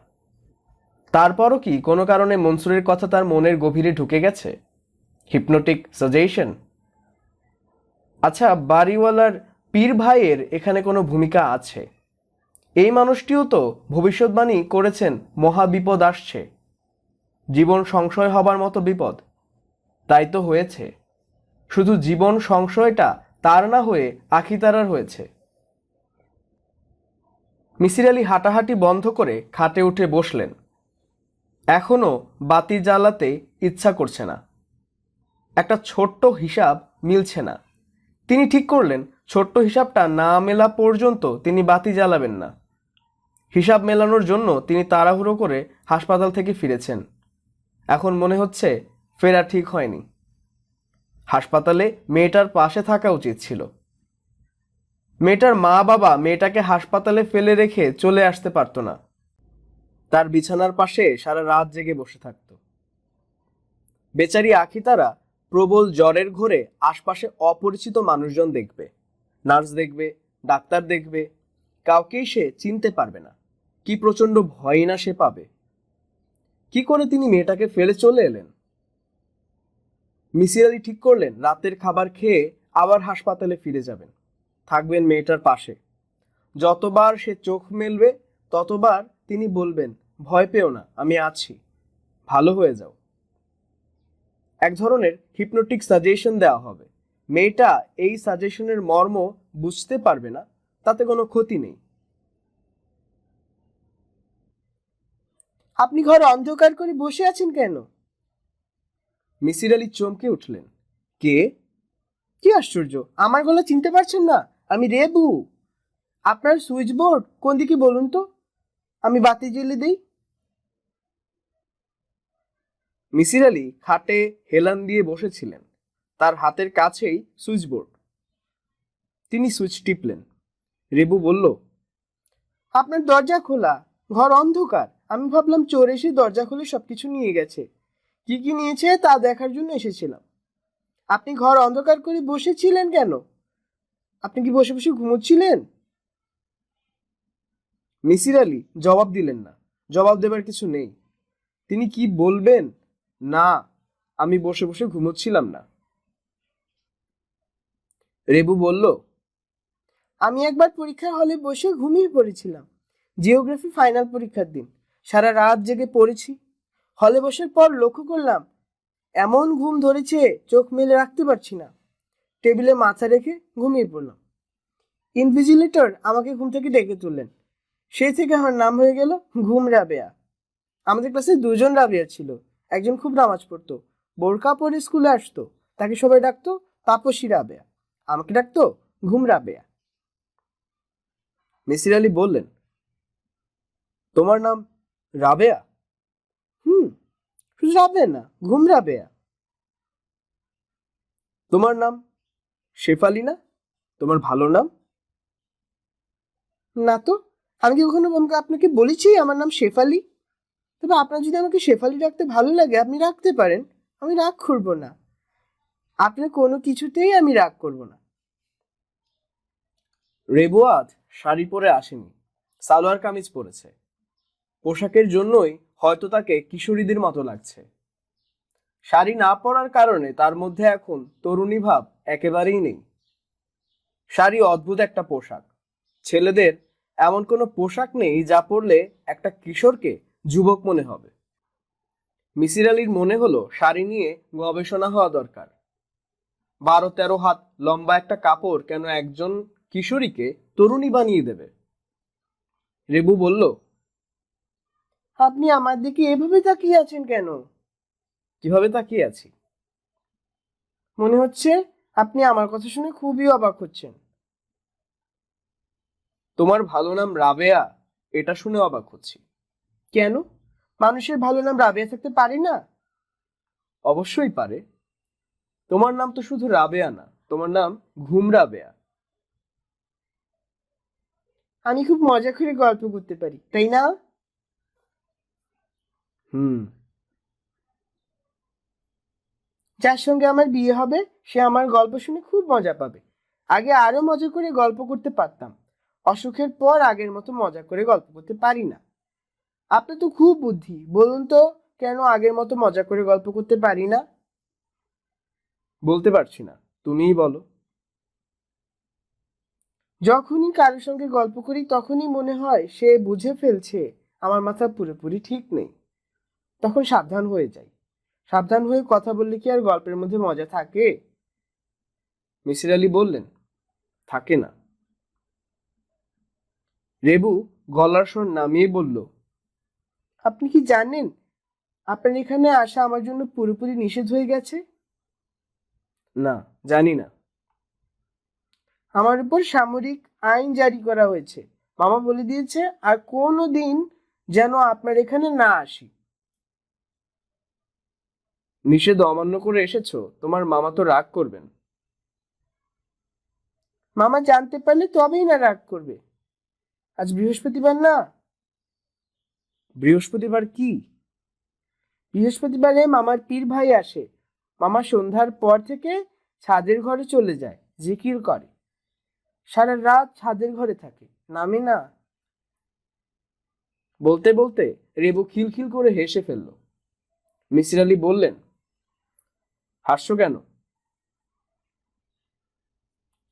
তারপরও কি কোনো কারণে মনসুরের কথা তার মনের গভীরে ঢুকে গেছে? Hypnotic suggestion? আচ্ছা, বাড়িওয়ালার পীর ভাইয়ের এখানে কোনো ভূমিকা আছে? এই মানুষটিও তো ভবিষ্যৎবাণী করেছেন মহা বিপদ আসছে, জীবন সংশয় হবার মতো বিপদ। তাই তো হয়েছে। শুধু জীবন সংশয়টা তার না হয়ে আখিতারার হয়েছে। মিসির আলি হাঁটাহাঁটি বন্ধ করে খাটে উঠে বসলেন। এখনো বাতি জ্বালাতে ইচ্ছা করছে না। একটা ছোট্ট হিসাব মিলছে না। তিনি ঠিক করলেন ছোট্ট হিসাবটা না মেলা পর্যন্ত তিনি বাতি জ্বালাবেন না। হিসাব মেলানোর জন্য তিনি তাড়াহুড়ো করে হাসপাতাল থেকে ফিরেছেন। এখন মনে হচ্ছে ফেরা ঠিক হয়নি। হাসপাতালে মেয়েটার পাশে থাকা উচিত ছিল। মেয়েটার মা বাবা মেয়েটাকে হাসপাতালে ফেলে রেখে চলে আসতে পারতো না। তার বিছানার পাশে সারা রাত জেগে বসে থাকতো। বেচারি আখিতারা প্রবল জ্বরের ঘোরে আশপাশে অপরিচিত মানুষজন দেখবে, নার্স দেখবে, ডাক্তার দেখবে, কাউকেই সে চিনতে পারবে না। কি প্রচন্ড ভয় না সে পাবে। কি করে তিনি মেয়েটাকে ফেলে চলে এলেন? মিসির আলি ঠিক করলেন রাতের খাবার খেয়ে আবার হাসপাতালে ফিরে যাবেন, থাকবেন মেয়েটার পাশে। যতবার সে চোখ মেলবে ততবার তিনি বলবেন, ভয় পেও না, আমি আছি, ভালো হয়ে যাও। এক ধরনের হিপনোটিক সাজেশন দেওয়া হবে। মেয়েটা এই সাজেশনের মর্ম বুঝতে পারবে না, তাতে কোনো ক্ষতি নেই। আপনি ঘরে অন্ধকার করে বসে আছেন কেন? মিসির আলি চমকে উঠলেন। কে? কি আশ্চর্য, আমার গলা চিনতে পারছেন না? আমি রেবু। আপনার সুইচ বোর্ড কোন দিকে বলুন তো, আমি বাতি জ্বেলে দেই। মিসির আলি খাটে হেলান দিয়ে বসেছিলেন। তার হাতের কাছেই সুইচ বোর্ড। তিনি সুইচ টিপলেন। রেবু বলল, আপনার দরজা খোলা, ঘর অন্ধকার। আমি ভাবলাম চোর এসে দরজা খুলে সবকিছু নিয়ে গেছে। কি কি নিয়েছে তা দেখার জন্য এসেছিলাম। আপনি ঘর অন্ধকার করে বসেছিলেন কেন? আপনি কি বসে বসে ঘুমোচ্ছিলেন? মিসির আলি জবাব দিলেন না। জবাব দেবার কিছু নেই। তিনি কি বলবেন? না, আমি বসে বসে ঘুমোচ্ছিলাম না। রেবু বলল, আমি একবার পরীক্ষার হলে বসে ঘুমিয়ে পড়েছিলাম। জিওগ্রাফি ফাইনাল পরীক্ষার দিন। সারা রাত জেগে পড়েছি। হলে বসার পর লক্ষ্য করলাম এমন ঘুম ধরেছে চোখ মেলে রাখতে পারছি না। টেবিলে মাথা রেখে ঘুমিয়ে পড়লাম। ইনভিজিলেটর আমাকে ঘুম থেকে ডেকে তুললেন। সেই থেকে আমার নাম হয়ে গেল ঘুম রাবেয়া। আমাদের ক্লাসে দুজন রাবেয়া ছিল। একজন খুব নামাজ পড়তো, বোরকা পরে স্কুলে আসতো। তাকে সবাই ডাকতো তাপসী রাবেয়া। আমাকে ডাকতো ঘুম রাবেয়া। মিসির আলী বললেন, তোমার নাম রাবেয়া? হুম, রাবেয়া না, ঘুম রাবেয়া। তোমার নাম শেফালি না? তোমার ভালো নাম? না তো, আমি কি কখনো আপনাকে বলেছি আমার নাম শেফালি? তবে আপনার যদি আমাকে শেফালি রাখতে ভালো লাগে আপনি রাখতে পারেন, আমি রাগ করবো না। আপনার কোনো কিছুতেই আমি রাগ করব না। রেবুয়াত শাড়ি পরে আসেনি, সালোয়ার কামিজ পরেছে। পোশাকের জন্যই হয়তো তাকে কিশোরীদের মতো লাগছে। শাড়ি না পরার কারণে তার মধ্যে এখন তরুণী ভাব একেবারেই নেই। শাড়ি অদ্ভুত একটা পোশাক। ছেলেদের এমন কোনো পোশাক নেই যা পরলে একটা কিশোরকে যুবক মনে হবে। মিসির আলীর মনে হলো শাড়ি নিয়ে গবেষণা হওয়া দরকার। 12-13 হাত লম্বা একটা কাপড় কেন একজন কিশোরীকে তরুণী বানিয়ে দেবে? রেবু বলল, আপনি আমার দিকে এভাবে তাকিয়ে আছেন কেন? কিভাবে তাকিয়ে আছি? মনে হচ্ছে আপনি আমার কথা শুনে খুবই অবাক হচ্ছেন। তোমার ভালো নাম রাবেয়া, এটা শুনে অবাক হচ্ছি। কেন? মানুষের ভালো নাম রাবেয়া থাকতে পারে না? অবশ্যই পারে। তোমার নাম তো শুধু রাবেয়া না, তোমার নাম ঘুম রাবেয়া। আমি খুব মজা করে গল্প করতে পারি, তাই না? হুম। যার সঙ্গে আমার বিয়ে হবে সে আমার গল্প শুনে খুব মজা পাবে। আগে আরো মজা করে গল্প করতে পারতাম, অসুখের পর আগের মতো মজা করে গল্প করতে পারি না। আপনার তো খুব বুদ্ধি, বলুন তো কেন আগের মতো মজা করে গল্প করতে পারি না? বলতে পারছি না, তুমিই বলো। যখনই কারোর সঙ্গে গল্প করি তখনই মনে হয় সে বুঝে ফেলছে আমার মাথা পুরোপুরি ঠিক নেই। তখন সাবধান হয়ে যাই। সাবধান হয়ে কথা বললে কি আর গল্পের মধ্যে মজা থাকে? মিসির আলী বললেন, থাকে না। রেবু গলার স্বর নামিয়ে বলল, আপনি কি জানেন আপনার এখানে আসা আমার জন্য পুরোপুরি নিষেধ হয়ে গেছে? না, জানি না। আমার উপর সামরিক আইন জারি করা হয়েছে। মামা বলে দিয়েছে আর কোনো দিন যেন আপনার এখানে না আসি। নিষেধ অমান্য করে এসেছো, তোমার মামা তো রাগ করবেন। মামা জানতে পারলে তবেই না রাগ করবে। আজ বৃহস্পতিবার না? বৃহস্পতিবার কি? বৃহস্পতিবারে মামার পীর ভাই আসে। মামা সন্ধ্যার পর থেকে ছাদের ঘরে চলে যায়, জিকির করে। সারা রাত ছাদের ঘরে থাকে, নামে না। বলতে বলতে রেবু খিলখিল করে হেসে ফেলল। মিসির আলী বললেন, হাসছো কেন?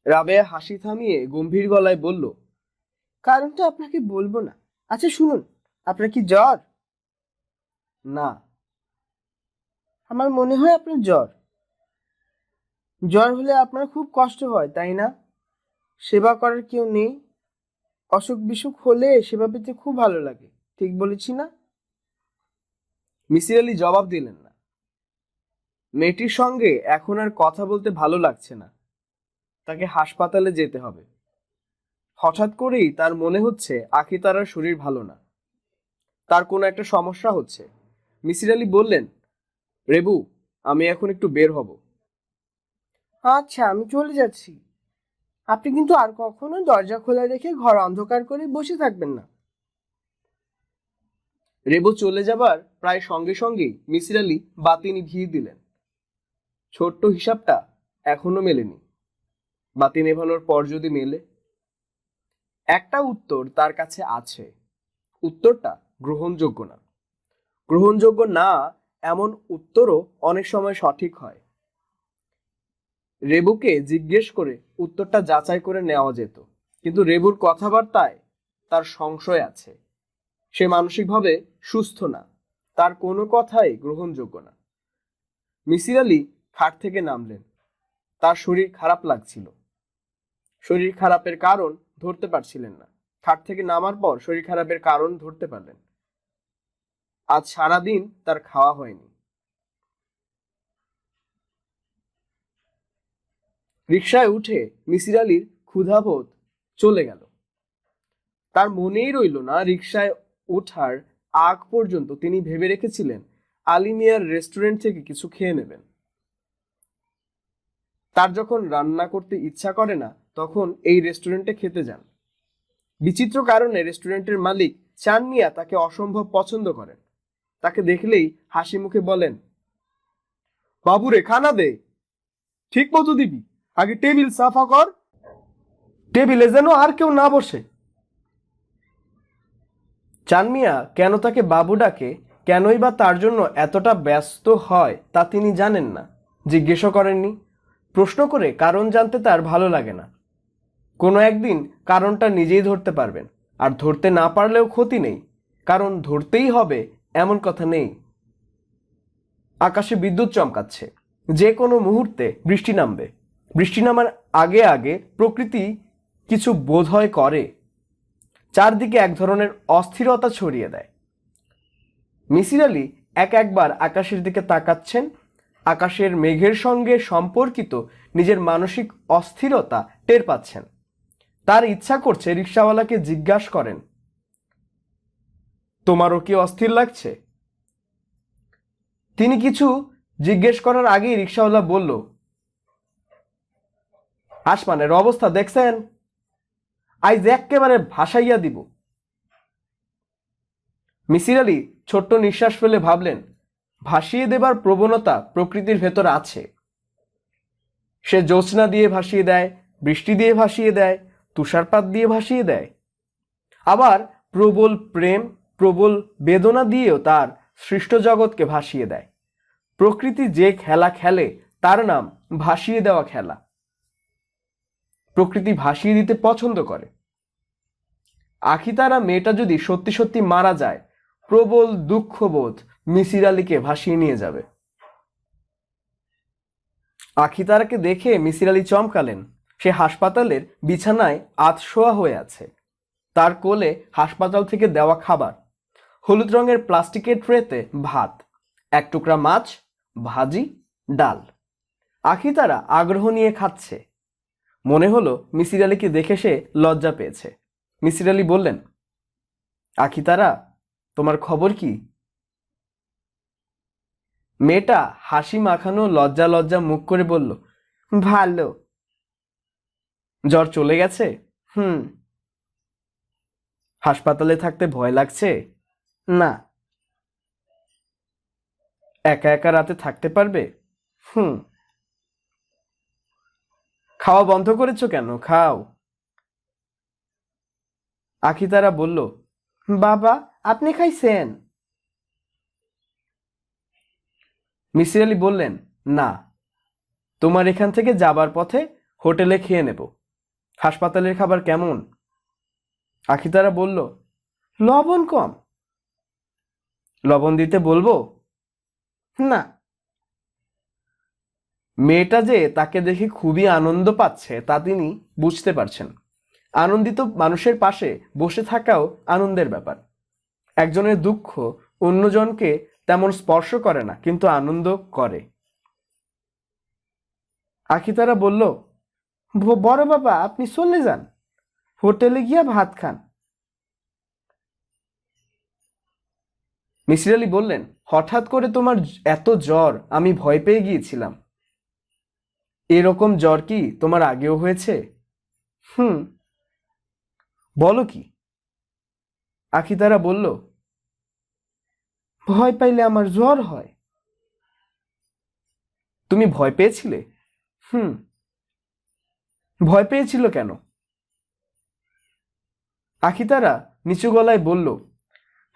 রাবেয়া হাসি থামিয়ে গম্ভীর গলায় বলল, কারণটা আপনাকে বলবো না। আচ্ছা শুনুন, আপনার কি জ্বর? না। আমার মনে হয় আপনার জ্বর। জ্বর হলে আপনার খুব কষ্ট হয়, তাই না? সেবা করার কেউ নেই। অসুখ বিসুখ হলে সেবা পেতে খুব ভালো লাগে, ঠিক বলেছি না? মিসির আলী জবাব দিলেন না। মেয়েটির সঙ্গে এখন আর কথা বলতে ভালো লাগছে না। তাকে হাসপাতালে যেতে হবে। হঠাৎ করেই তার মনে হচ্ছে আখিতারার শরীর ভালো না, তার কোনো একটা সমস্যা হচ্ছে। মিসির আলী বললেন, রেবু, আমি এখন একটু বের হব। আচ্ছা, আমি চলে যাচ্ছি। আপনি কিন্তু আর কখনো দরজা খোলা রেখে ঘর অন্ধকার করে বসে থাকবেন না। রেবু চলে যাবার প্রায় সঙ্গে সঙ্গেই মিসির আলী বাতি নিভিয়ে দিলেন। ছোট্ট হিসাবটা এখনো মেলেনি। বাতি নেভানোর পর যদি মেলে? একটা উত্তর তার কাছে আছে। উত্তরটা গ্রহণযোগ্য না। গ্রহণযোগ্য না এমন উত্তরও অনেক সময় সঠিক হয়। রেবুকে জিজ্ঞেস করে উত্তরটা যাচাই করে নেওয়া যেত, কিন্তু রেবুর কথাবার্তায় তার সংশয় আছে। সে মানসিকভাবে সুস্থ না, তার কোনো কথাই গ্রহণযোগ্য না। মিসির আলি খাট থেকে নামলেন। তার শরীর খারাপ লাগছিল। শরীর খারাপের কারণ ধরতে পারছিলেন না। খাট থেকে নামার পর শরীর খারাপের কারণ ধরতে পারলেন। আজ সারাদিন তার খাওয়া হয়নি। রিকশায় উঠে মিসির আলির ক্ষুধাবোধ চলে গেল। তার মনেই রইল না রিকশায় ওঠার আগ পর্যন্ত তিনি ভেবে রেখেছিলেন আলী মিয়ার রেস্টুরেন্ট থেকে কিছু খেয়ে নেবেন। তার যখন রান্না করতে ইচ্ছা করে না তখন এই রেস্টুরেন্টে খেতে যান। বিচিত্র কারণে রেস্টুরেন্টের মালিক চান মিয়া তাকে অসম্ভব পছন্দ করেন। তাকে দেখলেই হাসি মুখে বলেন, বাবুরে খানা দে, ঠিক মতো দিবি, আগে টেবিল সাফা কর, টেবিলে যেন আর কেউ না বসে। চান মিয়া কেন তাকে বাবু ডাকে, কেনই বা তার জন্য এতটা ব্যস্ত হয় তা তিনি জানেন না, জিজ্ঞেসও করেননি। প্রশ্ন করে কারণ জানতে তার ভালো লাগে না। কোনো একদিন কারণটা নিজেই ধরতে পারবেন, আর ধরতে না পারলেও ক্ষতি নেই, কারণ ধরতেই হবে এমন কথা নেই। আকাশে বিদ্যুৎ চমকাচ্ছে, যে কোনো মুহূর্তে বৃষ্টি নামবে। বৃষ্টি নামার আগে আগে প্রকৃতি কিছু বোধহয় করে, চারদিকে এক ধরনের অস্থিরতা ছড়িয়ে দেয়। মিসির আলি একবার আকাশের দিকে তাকাচ্ছেন, আকাশের মেঘের সঙ্গে সম্পর্কিত নিজের মানসিক অস্থিরতা টের পাচ্ছেন। তার ইচ্ছা করছে রিকশাওয়ালাকে জিজ্ঞাসা করেন, তোমারও কি অস্থির লাগছে? তিনি কিছু জিজ্ঞেস করার আগেই রিকশাওয়ালা বলল, আসমানের অবস্থা দেখছেন, আইজ একেবারে ভাসাইয়া দিব। মিসির আলি ছোট্ট নিঃশ্বাস ফেলে ভাবলেন, ভাসিয়ে দেবার প্রবণতা প্রকৃতির ভেতর আছে। সে জ্যোৎস্না দিয়ে ভাসিয়ে দেয়, বৃষ্টি দিয়ে ভাসিয়ে দেয়, তুষারপাত দিয়ে ভাসিয়ে দেয়, আবার প্রবল প্রেম, প্রবল বেদনা দিয়েও তার সৃষ্ট জগৎকে ভাসিয়ে দেয়। প্রকৃতি যে খেলা খেলে তার নাম ভাসিয়ে দেওয়া খেলা। প্রকৃতি ভাসিয়ে দিতে পছন্দ করে। আখিতারা মেয়েটা যদি সত্যি সত্যি মারা যায়, প্রবল দুঃখবোধ মিসির আলীকে ভাসিয়ে নিয়ে যাবে। আখিতারাকে দেখে মিসির আলী চমকালেন। সে হাসপাতালের বিছানায় আধশোয়া হয়ে আছে। তার কোলে হাসপাতাল থেকে দেওয়া খাবার, হলুদ রঙের প্লাস্টিকের ট্রেতে ভাত, এক টুকরা মাছ, ভাজি, ডাল। আখিতারা আগ্রহ নিয়ে খাচ্ছে। মনে হলো মিসির আলীকে দেখে সে লজ্জা পেয়েছে। মিসির আলী বললেন, আখিতারা, তোমার খবর কি? মেয়েটা হাসি মাখানো লজ্জা লজ্জা মুখ করে বলল, ভালো। জ্বর চলে গেছে? হাসপাতালে থাকতে ভয় লাগছে? না। একা একা রাতে থাকতে পারবে? খাওয়া বন্ধ করেছো কেন? খাও। আখিতারা বলল, বাবা, আপনি খাইছেন? মিসির আলী বললেন, না, তোমার এখান থেকে যাবার পথে হোটেলে খেয়ে নেব। হাসপাতালের খাবার কেমন? আখিতারা বলল, লবণ কম। লবণ দিতে বলবো? না। মেয়েটা যে তাকে দেখে খুবই আনন্দ পাচ্ছে তা তিনি বুঝতে পারছেন। আনন্দিত মানুষের পাশে বসে থাকাও আনন্দের ব্যাপার। একজনের দুঃখ অন্যজনকে তেমন স্পর্শ করে না, কিন্তু আনন্দ করে। আখিতারা বলল, বড় বাবা, আপনি চলে যান, হোটেলে গিয়া ভাত খান। মিসির আলী বললেন, হঠাৎ করে তোমার এত জ্বর, আমি ভয় পেয়ে গিয়েছিলাম। এরকম জ্বর কি তোমার আগেও হয়েছে? বলো কি? আখিতারা বলল, ভয় পাইলে আমার জ্বর হয়। তুমি ভয় পেয়েছিলে? ভয় পেয়েছিল কেন? আখিতারা নিচু গলায় বলল,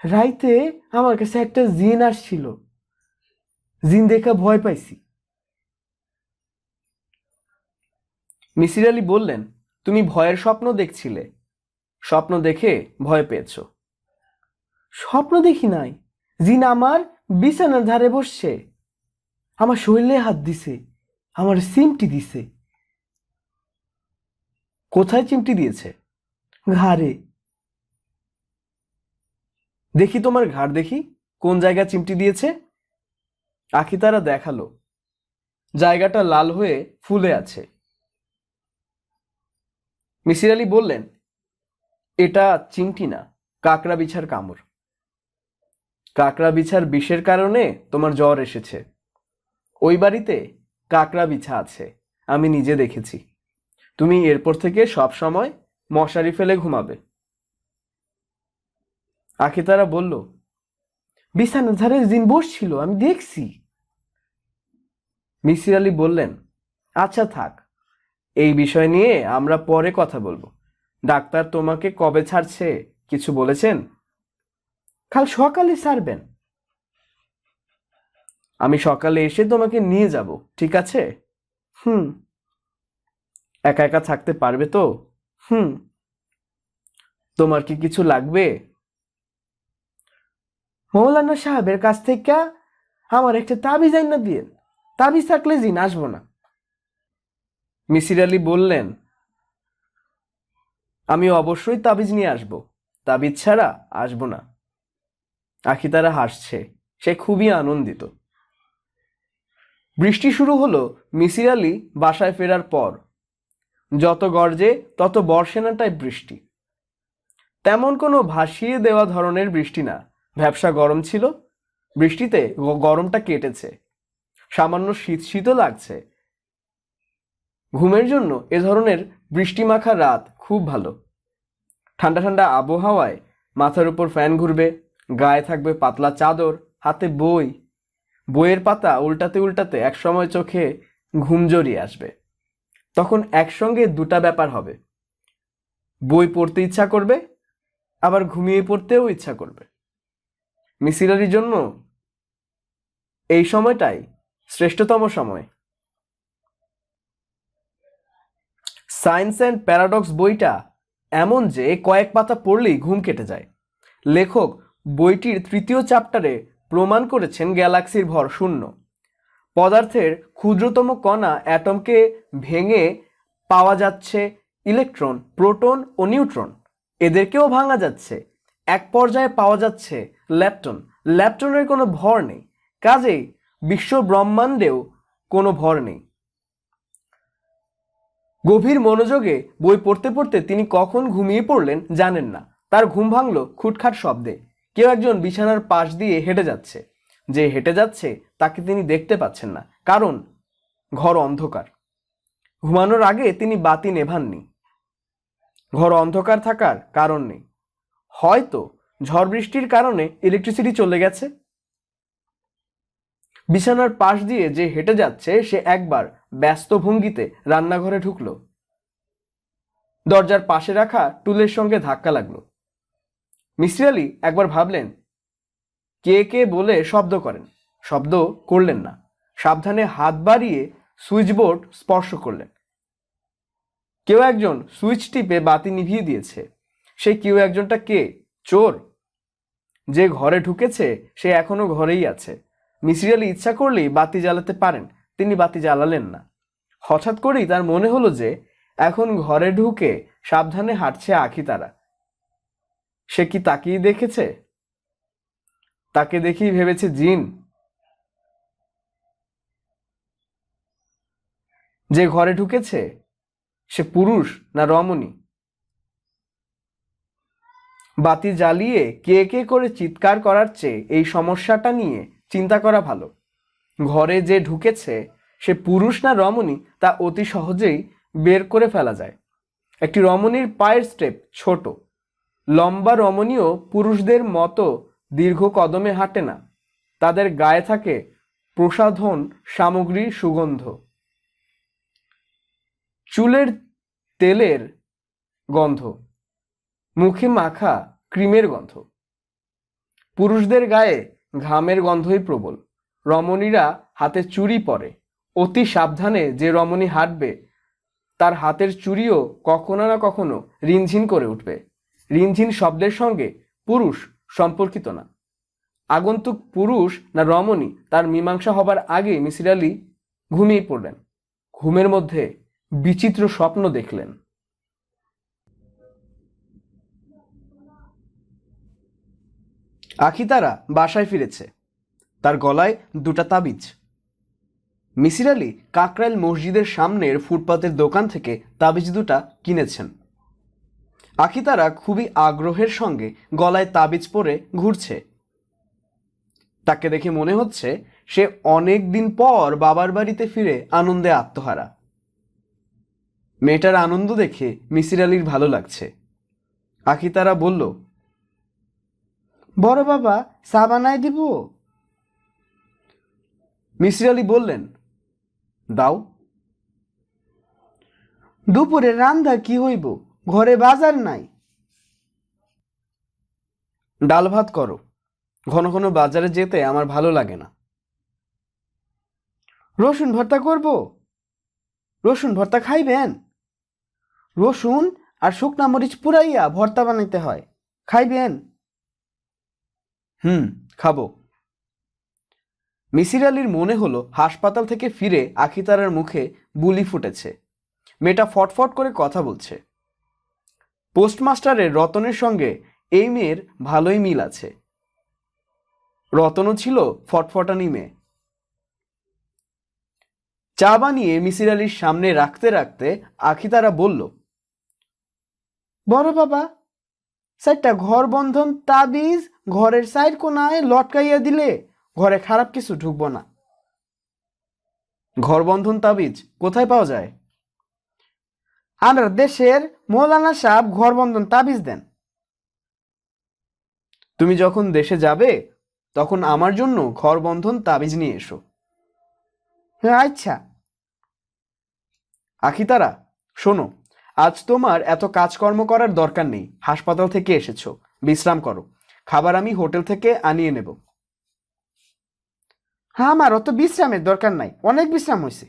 রাইতে আমার কাছে একটা জিন আসছিল, জিন দেখে ভয় পাইছি। মিসির আলী বললেন, তুমি ভয়ের স্বপ্ন দেখছিলে, স্বপ্ন দেখে ভয় পেয়েছো। স্বপ্ন দেখি নাই, জিন আমার বিছানার ধারে বসছে, আমার শরীরে হাত দিছে, আমার চিমটি দিছে। কোথায় চিমটি দিয়েছে? ঘাড়ে। দেখি তোমার ঘাড় দেখি, কোন জায়গায় চিমটি দিয়েছে। আখিতারা দেখালো, জায়গাটা লাল হয়ে ফুলে আছে। মিসির আলী বললেন, এটা চিমটি না, কাকড়া বিছার কামড়। কাকড়া বিছার বিষের কারণে তোমার জ্বর এসেছে। ওই বাড়িতে কাকড়া বিছা আছে, আমি নিজে দেখেছি। তুমি এরপর থেকে সব সময় মশারি ফেলে ঘুমাবে। আখিতারা বলল, বিছানার ধারে জিন বসছিল, আমি দেখছি। মিসির আলী বললেন, আচ্ছা থাক, এই বিষয় নিয়ে আমরা পরে কথা বলবো। ডাক্তার তোমাকে কবে ছাড়ছে কিছু বলেছেন? কাল সকালে ছাড়বেন। আমি সকালে এসে তোমাকে নিয়ে যাব, ঠিক আছে? হুম। একা একা থাকতে পারবে তো? হুম। তোমার কি কিছু লাগবে? মৌলানা সাহেবের কাছ থেকে আমার একটা তাবিজ আইনা দিয়েন, তাবিজ থাকলে জিন আসবো না। মিসির আলী বললেন, আমি অবশ্যই তাবিজ নিয়ে আসব, তাবিজ ছাড়া আসবো না। আখিতারা হাসছে, সে খুবই আনন্দিত। বৃষ্টি শুরু হলো মিসির আলী বাসায় ফেরার পর। যত গর্জে তত বর্ষেনা টাইপ বৃষ্টি। তেমন কোনো ভাসিয়ে দেওয়া ধরনের বৃষ্টি না, ভ্যাপসা গরম ছিল। বৃষ্টিতে গরমটা কেটেছে, সামান্য শীত শীতও লাগছে। ঘুমের জন্য এ ধরনের বৃষ্টি মাখা রাত খুব ভালো। ঠান্ডা ঠান্ডা আবহাওয়ায় মাথার উপর ফ্যান ঘুরবে, গায়ে থাকবে পাতলা চাদর, হাতে বই। বইয়ের পাতা উল্টাতে উল্টাতে একসময় চোখে ঘুম জড়িয়ে আসবে। তখন একসঙ্গে দুটা ব্যাপার হবে, বই পড়তে ইচ্ছা করবে, আবার ঘুমিয়ে পড়তেও ইচ্ছা করবে। মিসির আলীর জন্য এই সময়টাই শ্রেষ্ঠতম সময়। সায়েন্স অ্যান্ড প্যারাডক্স বইটা এমন যে কয়েক পাতা পড়লেই ঘুম কেটে যায়। লেখক বইটির তৃতীয় চ্যাপ্টারে প্রমাণ করেছেন গ্যালাক্সির ভর শূন্য। পদার্থের ক্ষুদ্রতম কণা অ্যাটমকে ভেঙে পাওয়া যাচ্ছে ইলেকট্রন, প্রোটন ও নিউট্রন। এদেরকেও ভাঙা যাচ্ছে। এক পর্যায়ে পাওয়া যাচ্ছে ল্যাপটন। ল্যাপটনের কোনো ভর নেই, কাজেই বিশ্ব ব্রহ্মাণ্ডেও কোনো ভর নেই। গভীর মনোযোগে বই পড়তে পড়তে তিনি কখন ঘুমিয়ে পড়লেন জানেন না। তার ঘুম ভাঙল খুটখাট শব্দে। কেউ একজন বিছানার পাশ দিয়ে হেঁটে যাচ্ছে। যে হেঁটে যাচ্ছে তাকে তিনি দেখতে পাচ্ছেন না, কারণ ঘর অন্ধকার। ঘুমানোর আগে তিনি বাতি নেভাননি। ঘর অন্ধকার থাকার কারণ নেই, হয়তো ঝড় বৃষ্টির কারণে ইলেকট্রিসিটি চলে গেছে। বিছানার পাশ দিয়ে যে হেঁটে যাচ্ছে সে একবার ব্যস্ত ভঙ্গিতে রান্নাঘরে ঢুকলো। দরজার পাশে রাখা টুলের সঙ্গে ধাক্কা লাগলো। মিসির আলী একবার ভাবলেন, কে কে বলে শব্দ করেন। শব্দ করলেন না, সাবধানে হাত বাড়িয়ে সুইচবোর্ড স্পর্শ করলেন। কেউ একজন সুইচ টিপে বাতি নিভিয়ে দিয়েছে। সেই কেউ একজনটা কে? চোর। যে ঘরে ঢুকেছে সে এখনো ঘরেই আছে। মিসির আলী ইচ্ছা করলেই বাতি জ্বালাতে পারেন, তিনি বাতি জ্বালালেন না। হঠাৎ করেই তার মনে হলো যে এখন ঘরে ঢুকে সাবধানে হাঁটছে আখিতারা। সে কি তাকিয়ে দেখেছে? তাকে দেখেই ভেবেছে জিন। যে ঘরে ঢুকেছে সে পুরুষ না রমণী? বাতি জ্বালিয়ে কে কে করে চিৎকার করার চেয়ে এই সমস্যাটা নিয়ে চিন্তা করা ভালো। ঘরে যে ঢুকেছে সে পুরুষ না রমণী তা অতি সহজেই বের করে ফেলা যায়। একটি রমণীর পায়ের স্টেপ ছোট, লম্বা রমণীও পুরুষদের মতো দীর্ঘ কদমে হাঁটে না। তাদের গায়ে থাকে প্রসাধন সামগ্রীর সুগন্ধ, চুলের তেলের গন্ধ, মুখে মাখা ক্রিমের গন্ধ। পুরুষদের গায়ে ঘামের গন্ধই প্রবল। রমণীরা হাতে চুড়ি পরে। অতি সাবধানে যে রমণী হাঁটবে তার হাতের চুড়িও কখনো না কখনো রিনঝিন করে উঠবে। রিনঝিন শব্দের সঙ্গে পুরুষ সম্পর্কিত না। আগন্তুক পুরুষ না রমণী তার মীমাংসা হবার আগে মিসির আলি ঘুমিয়ে পড়লেন। ঘুমের মধ্যে বিচিত্র স্বপ্ন দেখলেন। আখিতারা বাসায় ফিরেছে, তার গলায় দুটা তাবিজ। মিসির আলি কাকরাইল মসজিদের সামনের ফুটপাতের দোকান থেকে তাবিজ দুটা কিনেছেন। আখিতারা খুবই আগ্রহের সঙ্গে গলায় তাবিজ পরে ঘুরছে। তাকে দেখে মনে হচ্ছে সে অনেক দিন পর বাবার বাড়িতে ফিরে আনন্দে আত্মহারা। মেয়েটার আনন্দ দেখে মিসির আলির ভালো লাগছে। আখিতারা বলল, বড় বাবা চা বানায় দিব? মিসির আলি বললেন, দাও। দুপুরে রান্দা কি হইব, ঘরে বাজার নাই। ডাল ভাত করো, ঘন ঘন বাজারে যেতে আমার ভালো লাগে না। রসুন ভর্তা করব? রসুন ভর্তা খাইবেন? রসুন আর শুকনা মরিচ পুরাইয়া ভর্তা বানাইতে হয়, খাইবেন? খাবো। মিসির আলির মনে হলো হাসপাতাল থেকে ফিরে আখিতারার মুখে বুলি ফুটেছে। মেয়েটা ফটফট করে কথা বলছে। পোস্টমাস্টারের রতনের সঙ্গে এই মেয়ের ভালোই মিল আছে। রতনও ছিল ফটফটানি মেয়ে। চা বানিয়ে মিসির আলির সামনে রাখতে রাখতে আখিতারা বলল, বড় বাবা, চারটা ঘর বন্ধন তাবিজ ঘরের সাইড কোনায় লটকাইয়া দিলে ঘরে খারাপ কিছু ঢুকবো না। ঘর বন্ধন তাবিজ কোথায় পাওয়া যায়? আমরা দেশের মৌলানা সাহেব ঘর বন্ধন তাবিজ দেন। তুমি যখন দেশে যাবে তখন আমার জন্য ঘর বন্ধন তাবিজ নিয়ে এসো। হ্যাঁ, আচ্ছা। আখিতারা, শোনো, আজ তোমার এত কাজকর্ম করার দরকার নেই। হাসপাতাল থেকে এসেছো, বিশ্রাম করো। খাবার আমি হোটেল থেকে আনিয়ে নেব। হ্যাঁ, আমার অত বিশ্রামের দরকার নাই, অনেক বিশ্রাম হয়েছে।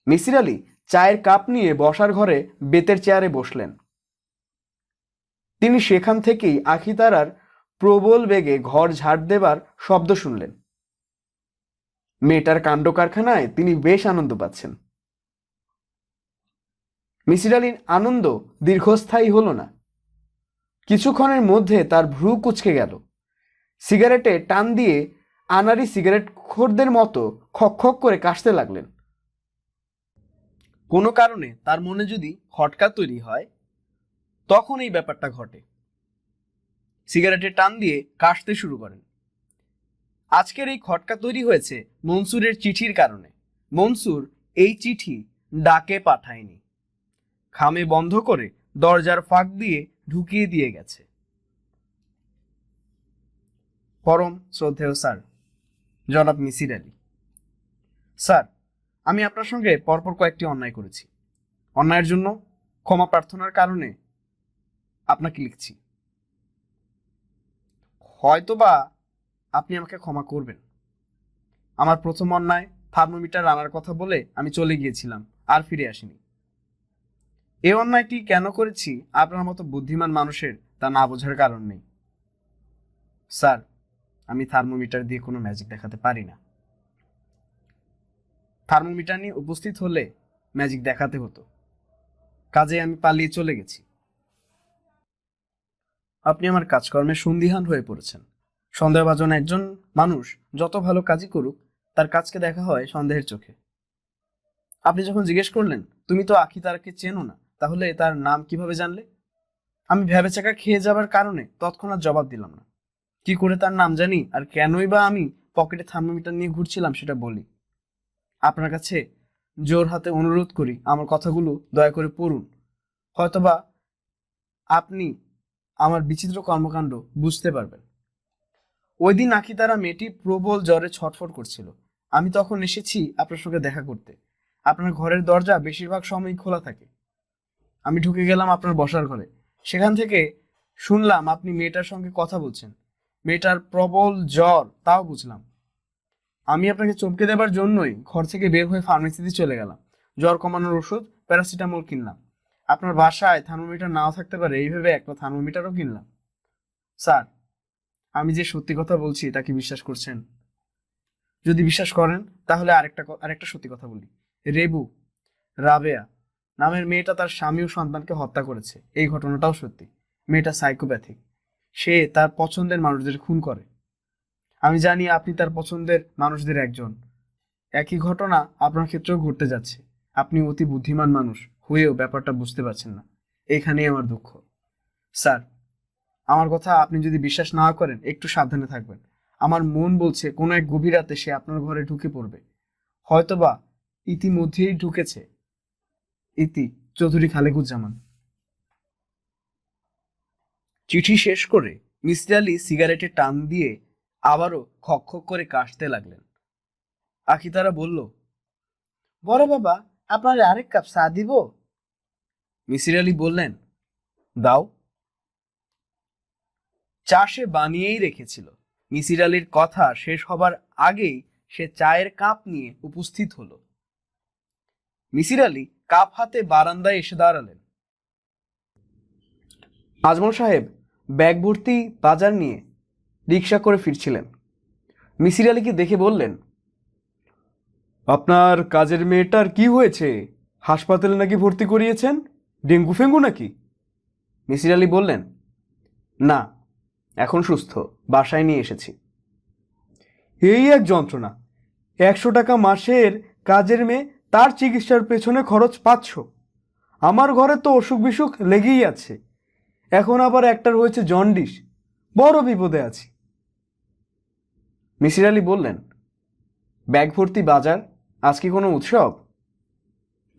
মিসির আলি চায়ের কাপ নিয়ে বসার ঘরে বেতের চেয়ারে বসলেন। তিনি সেখান থেকেই আখিতারার প্রবল বেগে ঘর ঝাড় দেবার শব্দ শুনলেন। মেয়েটার কাণ্ড কারখানায় তিনি বেশ আনন্দ পাচ্ছেন। মিসির আলির আনন্দ দীর্ঘস্থায়ী হলো না। কিছুক্ষণের মধ্যে তার ভ্রু কুঁচকে গেল। সিগারেটে টান দিয়ে আনারি সিগারেট খোরদের মতো খক খক করে কাশতে লাগলেন। কোনো কারণে তার মনে যদি খটকা তৈরি হয় তখন এই ব্যাপারটা ঘটে। সিগারেটে টান দিয়ে কাশতে শুরু করেন। আজকের এই খটকা তৈরি হয়েছে মনসুরের চিঠির কারণে। মনসুর এই চিঠি ডাকে পাঠায়নি, খামে বন্ধ করে দরজার ফাঁক দিয়ে ঢুকিয়ে দিয়ে গেছে। পরম শ্রদ্ধেয় স্যার, জনাব মিসির আলি। স্যার, আমি আপনার সঙ্গে পরপর কয়েকটি অন্যায় করেছি। অন্যায়ের জন্য ক্ষমা প্রার্থনার কারণে আপনাকে লিখছি। হয়তোবা আপনি আমাকে ক্ষমা করবেন। আমার প্রথম অন্যায়, থার্মোমিটার আনার কথা বলে আমি চলে গিয়েছিলাম, আর ফিরে আসিনি। এই অন্যায়টি কেন করেছি আপনার মতো বুদ্ধিমান মানুষের তা না বোঝার কারণ নেই। স্যার, আমি থার্মোমিটার দিয়ে কোনো ম্যাজিক দেখাতে পারি না। থার্মোমিটার নিয়ে উপস্থিত হলে ম্যাজিক দেখাতে হতো, কাজে আমি পালিয়ে চলে গেছি। আপনি আমার কাজকর্মে সন্দিহান হয়ে পড়েছেন। সন্দেহভাজন একজন মানুষ যত ভালো কাজই করুক, তার কাজকে দেখা হয় সন্দেহের চোখে। আপনি যখন জিজ্ঞেস করলেন তুমি তো আখিতারাকে চেনো না, তাহলে তার নাম কিভাবে জানলে? আমি ভেবেচাকা খেয়ে যাবার কারণে তৎক্ষণাৎ জবাব দিলাম না। কি করে তার নাম জানি আর কেনই বা আমি পকেটে থার্মোমিটার নিয়ে ঘুরছিলাম সেটা বলি। আপনার কাছে জোর হাতে অনুরোধ করি, আমার কথাগুলো দয়া করে পড়ুন। হয়তোবা আপনি আমার বিচিত্র কর্মকাণ্ড বুঝতে পারবেন। ওই দিন আখিতারা মেয়েটি প্রবল জ্বরে ছটফট করছিল। আমি তখন এসেছি আপনার সঙ্গে দেখা করতে। আপনার ঘরের দরজা বেশিরভাগ সময়ই খোলা থাকে। আমি ঢুকে গেলাম আপনার বসার ঘরে। সেখান থেকে শুনলাম আপনি মেয়েটার সঙ্গে কথা বলছেন। মেয়েটার প্রবল জ্বর, তাও বুঝলাম। আমি আপনাকে চমকে দেবার জন্যই ঘর থেকে বের হয়ে ফার্মেসিতে চলে গেলাম। জ্বর কমানোর ওষুধ প্যারাসিটামল কিনলাম। আপনার বাসায় থার্মোমিটার নাও থাকতে পারে এই ভেবে একটা থার্মোমিটারও কিনলাম। স্যার, আমি যে সত্যি কথা বলছি তা কি বিশ্বাস করছেন? যদি বিশ্বাস করেন তাহলে আরেকটা সত্যি কথা বলি। রেবু, রাবেয়া নামের মেয়েটা তার স্বামী ও সন্তানকে হত্যা করেছে, এই ঘটনাটাও সত্যি। মেয়েটা সাইকোপ্যাথিক, সে তার পছন্দের মানুষদের খুন করে। আমি জানি আপনি তার পছন্দের মানুষদের একজন। একই ঘটনা আপনার ক্ষেত্রেও ঘটতে যাচ্ছে। আপনি অতি বুদ্ধিমান মানুষ হয়েও ব্যাপারটা বুঝতে পারছেন না, এখানেই আমার দুঃখ। স্যার, আমার কথা আপনি যদি বিশ্বাস না করেন একটু সাবধানে থাকবেন। আমার মন বলছে কোনো এক গভীর রাতে সে আপনার ঘরে ঢুকে পড়বে, হয়তোবা ইতিমধ্যেই ঢুকেছে। ইতি চৌধুরী খালেকুজ্জামান। চিঠি শেষ করে মিসির আলি সিগারেটে টান দিয়ে আবারও খক খক করে কাশতে লাগলেন। আখিতারা বলল, বড় বাবা, আপনার আরেক কাপ চা দিব? মিসির আলি বললেন, দাও। চা সে বানিয়েই রেখেছিল। মিসির আলির কথা শেষ হবার আগেই সে চায়ের কাপ নিয়ে উপস্থিত হলো। মিসির আলি কাপ হাতে বারান্দায় এসে দাঁড়ালেন। আজমল সাহেব ব্যাগ ভর্তি বাজার নিয়ে রিক্সা করে ফিরছিলেন। মিসির আলিকে দেখে বললেন, আপনার কাজের মেয়েটার কি হয়েছে? হাসপাতালে নাকি ভর্তি করিয়েছেন? ডেঙ্গু ফেঙ্গু নাকি? মিসির আলি বললেন, না, এখন সুস্থ, বাসায় নিয়ে এসেছি। এই এক যন্ত্রণা! 100 টাকা মাসের কাজের মেয়ে, তার চিকিৎসার পেছনে খরচ 500। আমার ঘরে তো অসুখ বিসুখ লেগেই আছে, এখন আবার একটার হয়েছে জন্ডিস। বড় বিপদে আছি। মিসির আলি বললেন, ব্যাগ ভর্তি বাজার, আজ কি কোনো উৎসব?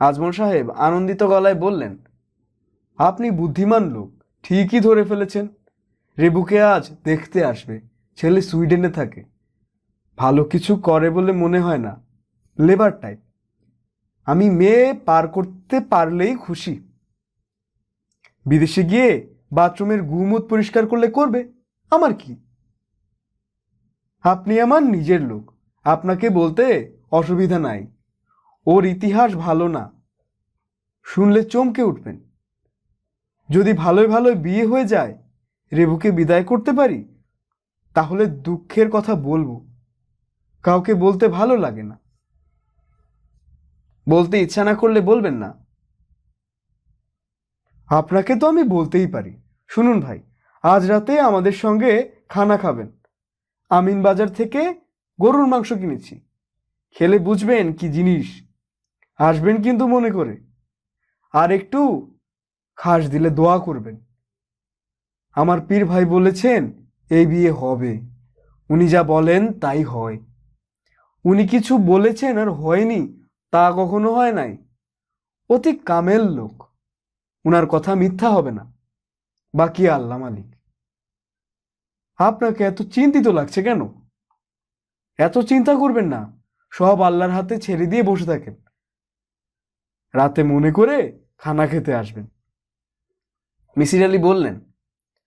আজমল সাহেব আনন্দিত গলায় বললেন, আপনি বুদ্ধিমান লোক, ঠিকই ধরে ফেলেছেন। রেবুকে আজ দেখতে আসবে। ছেলে সুইডেনে থাকে, ভালো কিছু করে বলে মনে হয় না, লেবার টাইপ। আমি মেয়ে পার করতে পারলেই খুশি। বিদেশে গিয়ে বাথরুমের গুমুত পরিষ্কার করলে করবে, আমার কি? আপনি আমার নিজের লোক, আপনাকে বলতে অসুবিধা নাই। ওর ইতিহাস ভালো না, শুনলে চমকে উঠবেন। যদি ভালোই ভালোই বিয়ে হয়ে যায়, রেবুকে বিদায় করতে পারি, তাহলে দুঃখের কথা বলবো। কাউকে বলতে ভালো লাগে না। বলতে ইচ্ছা না করলে বলবেন না। আপনাকে তো আমি বলতেই পারি। শুনুন ভাই, আজ রাতে আমাদের সঙ্গে খানা খাবেন। আমিন বাজার থেকে গরুর মাংস কিনেছি, খেলে বুঝবেন কি জিনিস। আসবেন কিন্তু মনে করে, আর একটু খাস দিলে দোয়া করবেন। আমার পীর ভাই বলেছেন এই বিয়ে হবে, উনি যা বলেন তাই হয়। উনি কিছু বলেছেন আর হয়নি তা কখনো হয় নাই। অতি কামেল লোক, উনার কথা মিথ্যা হবে না। বাকি আল্লাহ মালিক। আপনাকে এত চিন্তিত লাগছে কেন? এত চিন্তা করবেন না, সব আল্লাহর হাতে ছেড়ে দিয়ে বসে থাকেন। রাতে মনে করে খানা খেতে আসবেন। মিসির আলি বললেন,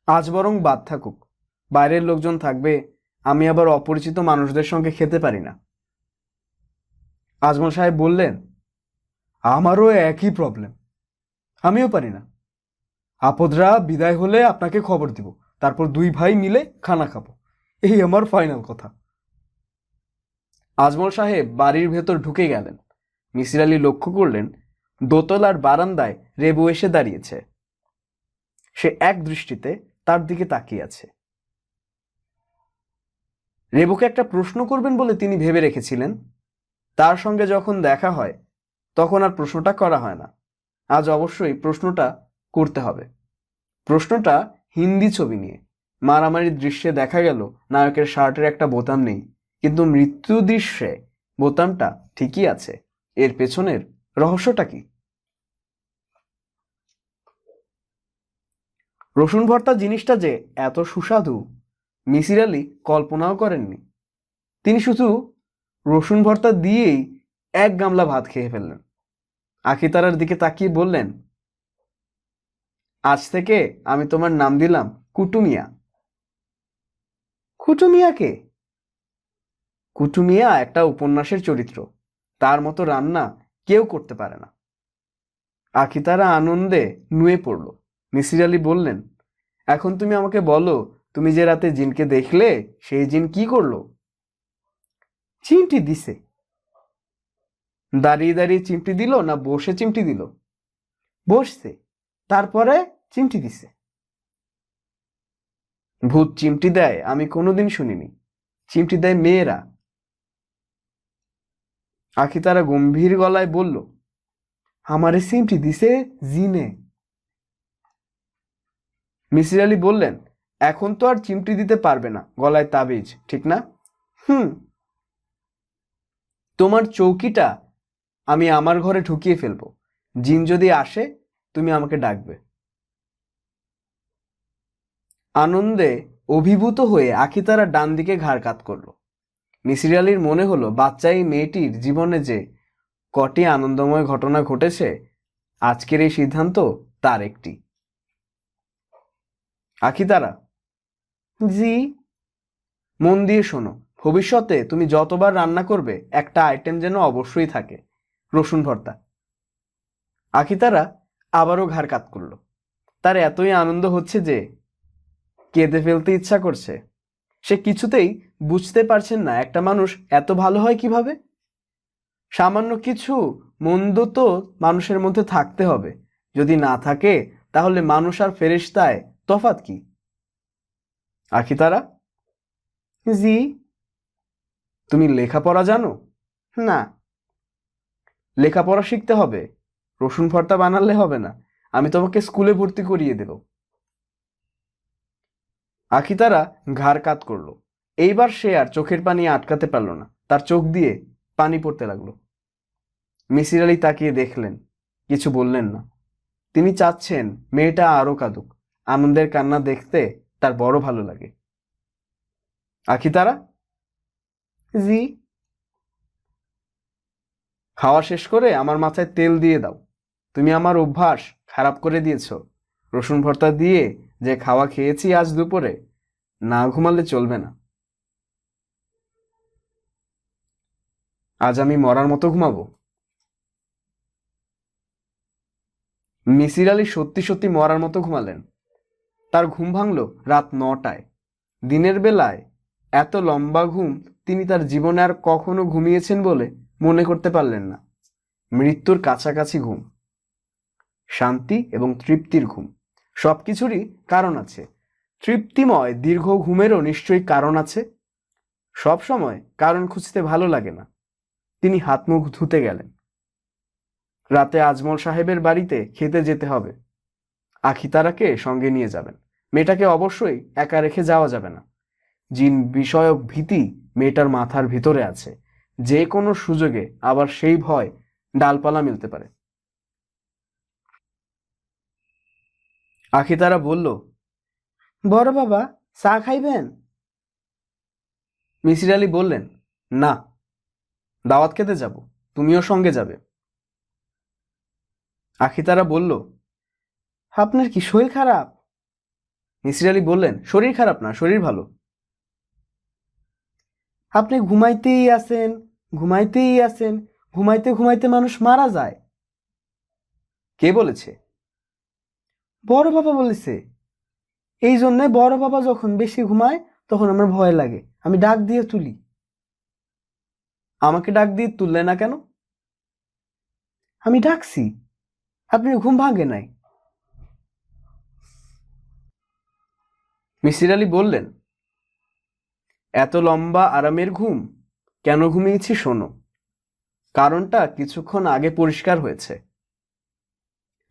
আজ বরং বাদ থাকুক, বাইরের লোকজন থাকবে, আমি আবার অপরিচিত মানুষদের সঙ্গে খেতে পারি না। আজমল সাহেব বললেন, আমারও একই প্রবলেম, আমিও পারি না। আপদরা বিদায় হলে আপনাকে খবর দিব, তারপর 2 ভাই মিলে খানা খাবো, এই আমার ফাইনাল কথা। আজমল সাহেব বাড়ির ভেতর ঢুকে গেলেন। মিসির আলি লক্ষ্য করলেন দোতলার বারান্দায় রেবু এসে দাঁড়িয়েছে। সে এক দৃষ্টিতে তার দিকে তাকিয়ে আছে। রেবুকে একটা প্রশ্ন করবেন বলে তিনি ভেবে রেখেছিলেন। তার সঙ্গে যখন দেখা হয় তখন আর প্রশ্নটা করা হয় না। আজ অবশ্যই প্রশ্নটা করতে হবে। প্রশ্নটা হিন্দি ছবি নিয়ে। মারামারির দৃশ্যে দেখা গেল নায়কের শার্টের একটা বোতাম নেই, কিন্তু মৃত্যু দৃশ্যে বোতামটা ঠিকই আছে। এর পেছনের রহস্যটা কি? রসুন ভর্তা জিনিসটা যে এত সুস্বাদু মিসির আলি কল্পনাও করেননি। তিনি শুধু রসুন ভর্তা দিয়েই 1 গামলা ভাত খেয়ে ফেললেন। আখিতারার দিকে তাকিয়ে বললেন, আজ থেকে আমি তোমার নাম দিলাম কুটুমিয়া। কুটুমিয়াকে? কুটুমিয়া একটা উপন্যাসের চরিত্র, তার মতো রান্না কেউ করতে পারে না। আখিতারা আনন্দে নুয়ে পড়ল। মিসির আলি বললেন, এখন তুমি আমাকে বলো তুমি যে রাতে জিনকে দেখলে সেই জিন কি করলো? চিমটি দিছে। দাঁড়িয়ে দাঁড়িয়ে চিমটি দিল না বসে চিমটি দিল? বসছে, তারপরে চিমটি দিছে। ভূত চিমটি দেয় আমি কোনোদিন শুনিনি, চিমটি দেয় মেয়েরা। আখিতারা গম্ভীর গলায় বলল, আমারে চিমটি দিছে জিনে। মিসির আলী বললেন, এখন তো আর চিমটি দিতে পারবে না, গলায় তাবিজ, ঠিক না? তোমার চৌকিটা আমি আমার ঘরে ঢুকিয়ে ফেলবো, জিন যদি আসে তুমি আমাকে ডাকবে। আনন্দে অভিভূত হয়ে আখিতারা ডান দিকে ঘাড় কাত করলো। মিসির আলীর মনে হলো বাচ্চা এই মেয়েটির জীবনে যে কটি আনন্দময় ঘটনা ঘটেছে, আজকের এই সিদ্ধান্ত তার একটি। আখিতারা, জি? মন দিয়ে শোনো, ভবিষ্যতে তুমি যতবার রান্না করবে একটা আইটেম যেন অবশ্যই থাকে, রসুন ভর্তা। আখিতারা আবারও ঘাড় কাত করলো। তার এতই আনন্দ হচ্ছে যে কেঁদে ফেলতে ইচ্ছা করছে। সে কিছুতেই বুঝতে পারছেন না একটা মানুষ এত ভালো হয় কিভাবে। সামান্য কিছু মন্দ তো মানুষের মধ্যে থাকতে হবে, যদি না থাকে তাহলে মানুষ আর ফেরেশতায় তফাৎ কি? আখিতারা, জি? তুমি লেখাপড়া জানো? না। লেখাপড়া শিখতে হবে, রসুন ভর্তা বানালে হবে না, আমি তোমাকে স্কুলে ভর্তি করিয়ে দেব। আখিতারা ঘাড় কাত করলো। এইবার সে আর চোখের পানি আটকাতে পারল না, তার চোখ দিয়ে পানি পড়তে লাগলো। মিসির আলী তাকিয়ে দেখলেন, কিছু বললেন না। তিনি চাচ্ছেন মেয়েটা আরো কাঁদুক, আনন্দের কান্না দেখতে তার বড় ভালো লাগে। আখিতারা, জি? খাওয়া শেষ করে আমার মাথায় তেল দিয়ে দাও, তুমি আমার অভ্যাস খারাপ করে দিয়েছ। রসুন ভর্তা দিয়ে যে খাওয়া খেয়েছি আজ দুপুরে, না ঘুমালে চলবে না। আজ আমি মরার মতো ঘুমাবো। মিসির আলী সত্যি সত্যি মরার মতো ঘুমালেন। তার ঘুম ভাঙল রাত 9টায়। দিনের বেলায় এত লম্বা ঘুম তিনি তার জীবনে আর কখনো ঘুমিয়েছেন বলে মনে করতে পারলেন না। মৃত্যুর কাছাকাছি ঘুম, শান্তি এবং তৃপ্তির ঘুম। সবকিছুরই কারণ আছে। তৃপ্তিময় দীর্ঘ ঘুমেরও নিশ্চয়ই কারণ আছে। সব সময় কারণ খুঁজতে ভালো লাগে না। তিনি হাত মুখ ধুতে গেলেন। রাতে আজমল সাহেবের বাড়িতে খেতে যেতে হবে। আখিতারাকে সঙ্গে নিয়ে যাবেন। মেয়েটাকে অবশ্যই একা রেখে যাওয়া যাবে না। জিন বিষয়ক ভীতি মেয়েটার মাথার ভিতরে আছে। যে কোনো সুযোগে আবার সেই ভয় ডালপালা মিলতে পারে। আখিতারা বলল, বড় বাবা চা খাইবেন? মিসির আলী বললেন, না, দাওয়াত খেতে যাব, তুমিও সঙ্গে যাবে। আখিতারা বলল, আপনার কি শরীর খারাপ? মিসির আলী বললেন, শরীর খারাপ না, শরীর ভালো। আপনি ঘুমাইতেই আছেন, ঘুমাইতেই আছেন, ঘুমাইতে ঘুমাইতে মানুষ মারা যায়। কে বলেছে? বড় বাবা বলেছে। এই জন্যে বড় বাবা যখন বেশি ঘুমায় তখন আমার ভয় লাগে, আমি ডাক দিয়ে তুলি। আমাকে ডাক দিয়ে তুললে না কেন? আমি ডাকছি, আপনি ঘুম ভাঙে নাই। মিসির আলী বললেন, এত লম্বা আরামের ঘুম কেন ঘুমিয়েছি শোনো। কারণটা কিছুক্ষণ আগে পরিষ্কার হয়েছে।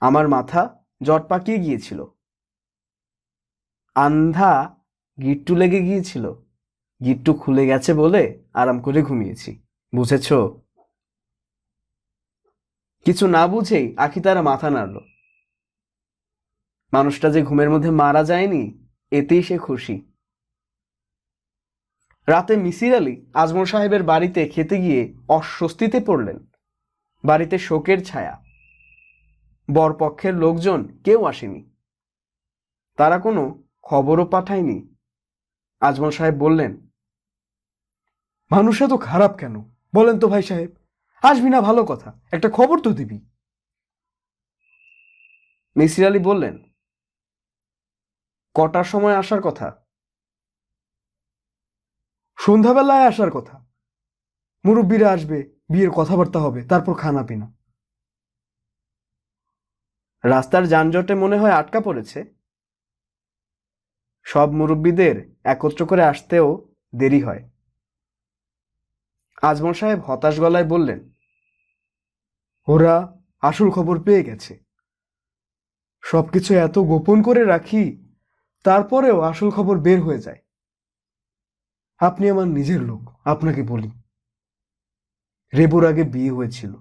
আমার মাথা জট পাকিয়ে গিয়েছিল, আন্ধা গিট্টু লেগে গিয়েছিল, গিট্টু খুলে গেছে বলে আরাম করে ঘুমিয়েছি, বুঝেছ? কিছু না বুঝেই আখিতারা মাথা নাড়ল। মানুষটা যে ঘুমের মধ্যে মারা যায়নি এতেই সে খুশি। রাতে মিসির আলী আজমল সাহেবের বাড়িতে খেতে গিয়ে অস্বস্তিতে পড়লেন। বাড়িতে শোকের ছায়া। বরপক্ষের লোকজন কেউ আসেনি, তারা কোনো খবরও পাঠায়নি। আজমল সাহেব বললেন, মানুষ এত খারাপ কেন বলেন তো ভাই সাহেব? আসবি না ভালো কথা, একটা খবর তো দিবি। মিসির আলী বললেন, কটার সময় আসার কথা? সন্ধ্যাবেলায় আসার কথা। মুরব্বীরা আসবে, বিয়ের কথাবার্তা হবে, তারপর খানা পিনা। রাস্তার যানজটে মনে হয় আটকা পড়েছে। সব মুরব্বীদের একত্র করে আসতেও দেরি হয়। আজমল সাহেব হতাশ গলায় বললেন, ওরা আসল খবর পেয়ে গেছে। সবকিছু এত গোপন করে রাখি, তারপরেও আসল খবর বের হয়ে যায়। আপনি আমার নিজের লোক, আপনাকে বলি, রেবুর আগে বিয়ে হয়েছিল,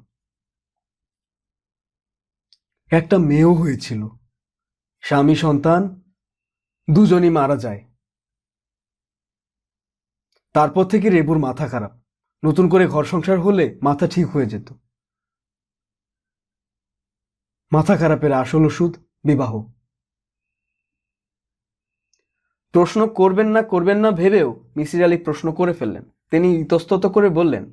একটা মেয়েও হয়েছিল। স্বামী সন্তান দুজনই মারা যায়। তারপর থেকে রেবুর মাথা খারাপ। নতুন করে ঘর সংসার হলে মাথা ঠিক হয়ে যেত। মাথা খারাপের আসল ওষুধ বিবাহ। প্রশ্ন করবেন না ভেবেও মিসির আলী প্রশ্ন করে ফেললেন। তিনি ইতস্তত করে বললেন,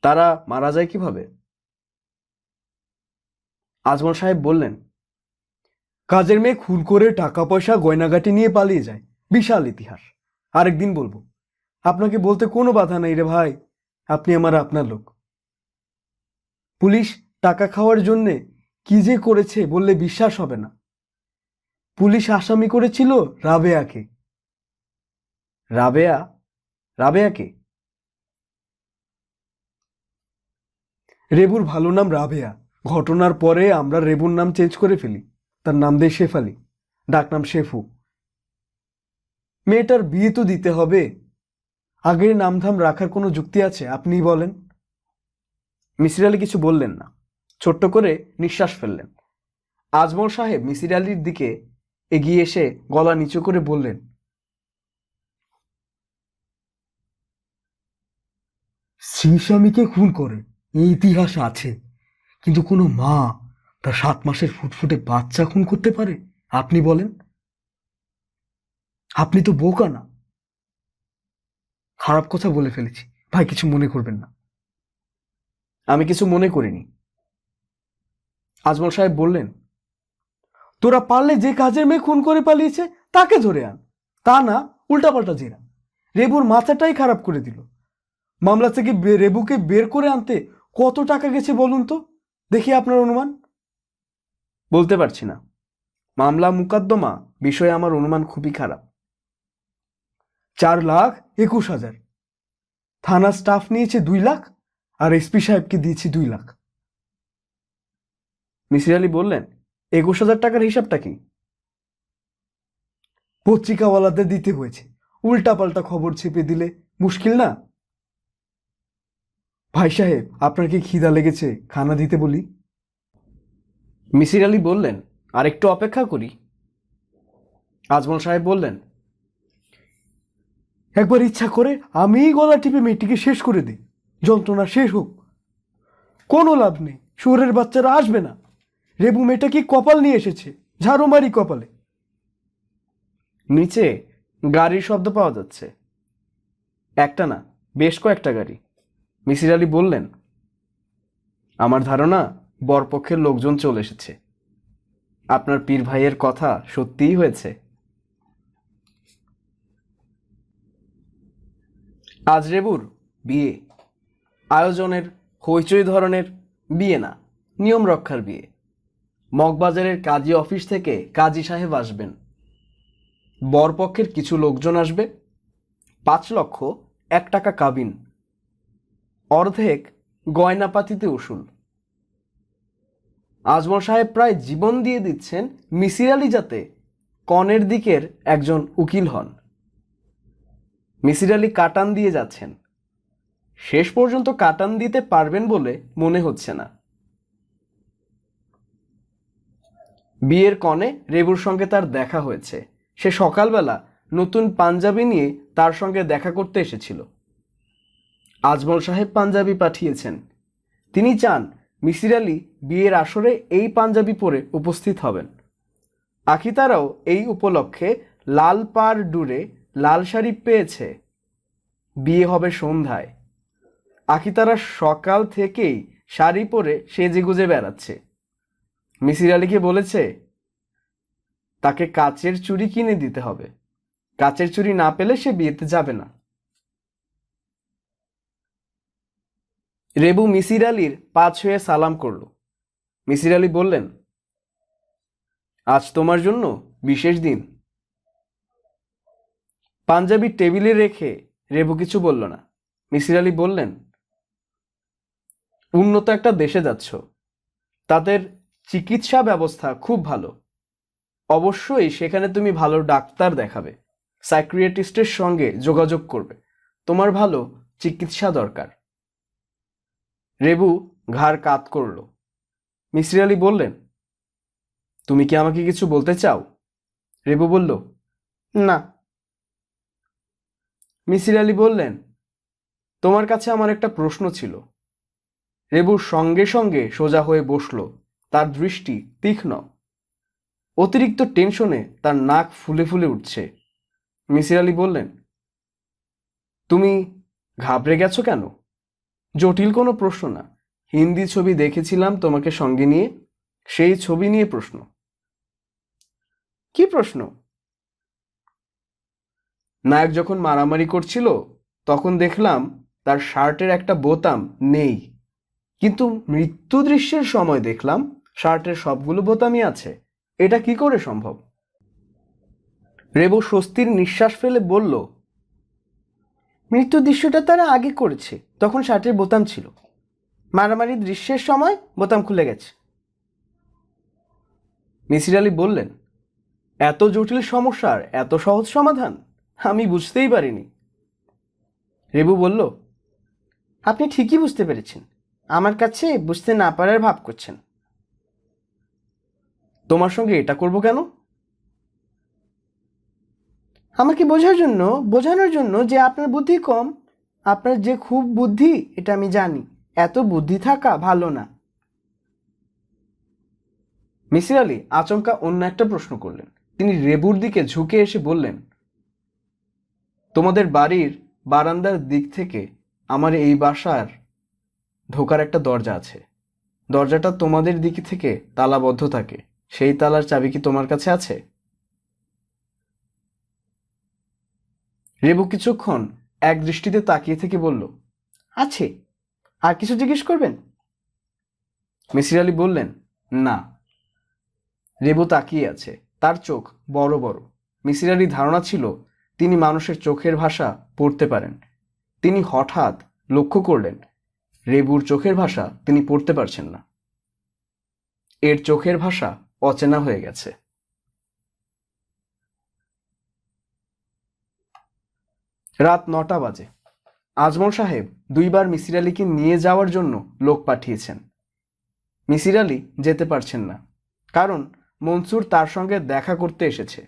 তারা মারা যায় কিভাবে? আজমল সাহেব বললেন, কাজের মেয়ে খুন করে টাকা পয়সা গয়নাগাটি নিয়ে পালিয়ে যায়। বিশাল ইতিহাস, আরেকদিন বলবো। আপনাকে বলতে কোনো বাধা নেই রে ভাই, আপনি আমার আপনার লোক। পুলিশ টাকা খাওয়ার জন্যে কি যে করেছে বললে বিশ্বাস হবে না। পুলিশ আসামি করেছিল রাবেয়াকে। রাবেয়া? রাবেয়াকে? রেবুর ভালো নাম রাবেয়া। ঘটনার পরে আমরা রেবুর নাম চেঞ্জ করে ফেলি। তার নাম দেয় শেফালি, ডাকনাম শেফু। মেয়েটার বিয়ে তো দিতে হবে, আগের নামধাম রাখার কোনো যুক্তি আছে? আপনিই বলেন। মিসির আলী কিছু বললেন না, ছোট্ট করে নিঃশ্বাস ফেললেন। আজমল সাহেব মিসির আলীর দিকে এগিয়ে এসে গলা নিচু করে বললেন, স্ত্রী স্বামীকে খুন করে এই ইতিহাস আছে, কিন্তু কোনো মা তার 7 মাসের ফুটফুটে বাচ্চা খুন করতে পারে? আপনি বলেন। আপনি তো বোকা না। খারাপ কথা বলে ফেলেছি ভাই, কিছু মনে করবেন না। আমি কিছু মনে করিনি। আজমল সাহেব বললেন, তোরা পারলে যে কাজের মেয়ে খুন করে পালিয়েছে তাকে ধরে আন, তা না উল্টাপাল্টা জেরা। রেবুর মাথাটাই খারাপ করে দিল। মামলা থেকে রেবুকে বের করে আনতে কত টাকা গেছে বলুন তো, দেখি আপনার অনুমান। বলতে পারছি না। মামলা মুকদ্দমা বিষয়ে আমার অনুমান খুবই খারাপ। 4,21,000। থানা স্টাফ নিয়েছে 2 লাখ, আর এসপি সাহেবকে দিয়েছি 2 লাখ। মিসির আলী বললেন, 21,000 টাকার হিসাবটা কি? পত্রিকাওয়ালাদের দিতে হয়েছে, উল্টাপাল্টা খবর ছেপে দিলে মুশকিল না? ভাই সাহেব, আপনার কি খিদা লেগেছে? খানা দিতে বলি? মিসির আলী বললেন, আর একটু অপেক্ষা করি। আজমল সাহেব বললেন, একবার ইচ্ছা করে আমিই গলা টিপে মেয়েটিকে শেষ করে দিই, যন্ত্রণা শেষ হোক। কোনো লাভ নেই, শহরের বাচ্চারা আসবে না। রেবু মেয়েটা কি কপাল নিয়ে এসেছে, ঝাড়ুমারি কপালে। নিচে গাড়ির শব্দ পাওয়া যাচ্ছে। একটা না, বেশ কয়েকটা গাড়ি। মিসির আলী বললেন, আমার ধারণা বরপক্ষের লোকজন চলে এসেছে। আপনার পীর ভাইয়ের কথা সত্যিই হয়েছে। আজ রেবুর বিয়ে। আয়োজনের হইচই ধরনের বিয়ে না, নিয়ম রক্ষার বিয়ে। মগবাজারের কাজী অফিস থেকে কাজী সাহেব আসবেন, বরপক্ষের কিছু লোকজন আসবে, 5,01,000 টাকা কাবিন, অর্ধেক গয়নাপাতিতে উসুল। আজমল সাহেব প্রায় জীবন দিয়ে দিচ্ছেন মিসির আলী যাতে কনের দিকের একজন উকিল হন। মিসির আলী কাটান দিয়ে যাচ্ছেন, শেষ পর্যন্ত কাটান দিতে পারবেন বলে মনে হচ্ছে না। বিয়ের কনে রেবুর সঙ্গে তার দেখা হয়েছে। সে সকালবেলা নতুন পাঞ্জাবি নিয়ে তার সঙ্গে দেখা করতে এসেছিল। আজমল সাহেব পাঞ্জাবি পাঠিয়েছেন। তিনি চান মিসির আলী বিয়ের আসরে এই পাঞ্জাবি পরে উপস্থিত হবেন। আখিতারাও এই উপলক্ষে লাল পাড় ডুরে লাল শাড়ি পেয়েছে। বিয়ে হবে সন্ধ্যায়। আখিতারা সকাল থেকেই শাড়ি পরে সেজেগুজে বেড়াচ্ছে। মিসির আলীকে বলেছে তাকে কাচের চুড়ি কিনে দিতে হবে। কাচের চুড়ি না পেলে সে বিয়েতে যাবে না। রেবু মিসির আলীর পা ছুঁয়ে সালাম করল। মিসির আলী বললেন, আজ তোমার জন্য বিশেষ দিন। পাঞ্জাবি টেবিলে রেখে রেবু কিছু বলল না। মিসির আলী বললেন, উন্নত একটা দেশে যাচ্ছ, তাদের চিকিৎসা ব্যবস্থা খুব ভালো। অবশ্যই সেখানে তুমি ভালো ডাক্তার দেখাবে, সাইকিয়াট্রিস্টের সঙ্গে যোগাযোগ করবে। তোমার ভালো চিকিৎসা দরকার। রেবু ঘাড় কাত করল। মিসির আলী বললেন, তুমি কি আমাকে কিছু বলতে চাও? রেবু বলল, না। মিসির আলী বললেন, তোমার কাছে আমার একটা প্রশ্ন ছিল। রেবুর সঙ্গে সঙ্গে সোজা হয়ে বসল। তার দৃষ্টি তীক্ষ্ণ। অতিরিক্ত টেনশনে তার নাক ফুলে ফুলে উঠছে। মিসির আলী বললেন, তুমি ঘাবড়ে গেছো কেন? জটিল কোনো প্রশ্ন না। হিন্দি ছবি দেখেছিলাম তোমাকে সঙ্গে নিয়ে, সেই ছবি নিয়ে প্রশ্ন। কি প্রশ্ন? নায়ক যখন মারামারি করছিল তখন দেখলাম তার শার্টের একটা বোতাম নেই, কিন্তু মৃত্যু দৃশ্যের সময় দেখলাম শার্টের সবগুলো বোতামই আছে। এটা কি করে সম্ভব? রেবু স্বস্তির নিঃশ্বাস ফেলে বলল, মৃত্যু দৃশ্যটা তারা আগে করেছে, তখন শার্টের বোতাম ছিল। মারামারি দৃশ্যের সময় বোতাম খুলে গেছে। মিসির আলী বললেন, এত জটিল সমস্যার এত সহজ সমাধান আমি বুঝতেই পারিনি। রেবু বলল, আপনি ঠিকই বুঝতে পেরেছেন, আমার কাছে বুঝতে না পারার ভাব করছেন। তোমার সঙ্গে এটা করব কেন? আমাকে বোঝানোর জন্য যে আপনার বুদ্ধি কম। আপনার যে খুব বুদ্ধি এটা আমি জানি, এত বুদ্ধি থাকা ভালো না। মিসির আলী আচমকা অন্য একটা প্রশ্ন করলেন। তিনি রেবুর দিকে ঝুঁকে এসে বললেন, তোমাদের বাড়ির বারান্দার দিক থেকে আমার এই বাসার ঢোকার একটা দরজা আছে। দরজাটা তোমাদের দিক থেকে তালাবদ্ধ থাকে। সেই তালার চাবি কি তোমার কাছে আছে? রেবু কিছুক্ষণ এক দৃষ্টিতে তাকিয়ে থেকে বলল, আছে। আর কিছু জিজ্ঞেস করবেন? মিসির আলী বললেন, না। রেবু তাকিয়ে আছে, তার চোখ বড় বড়। মিসির আলীর ধারণা ছিল তিনি মানুষের চোখের ভাষা পড়তে পারেন। তিনি হঠাৎ লক্ষ্য করলেন রেবুর চোখের ভাষা তিনি পড়তে পারছেন না। এর চোখের ভাষা অচেনা হয়ে গেছে। রাত 9টা বাজে। আজমল সাহেব 2বার মিসির আলীকে নিয়ে যাওয়ার জন্য লোক পাঠিয়েছেন। মিসির আলী যেতে পারছেন না, কারণ মনসুর তার সঙ্গে দেখা করতে এসেছে।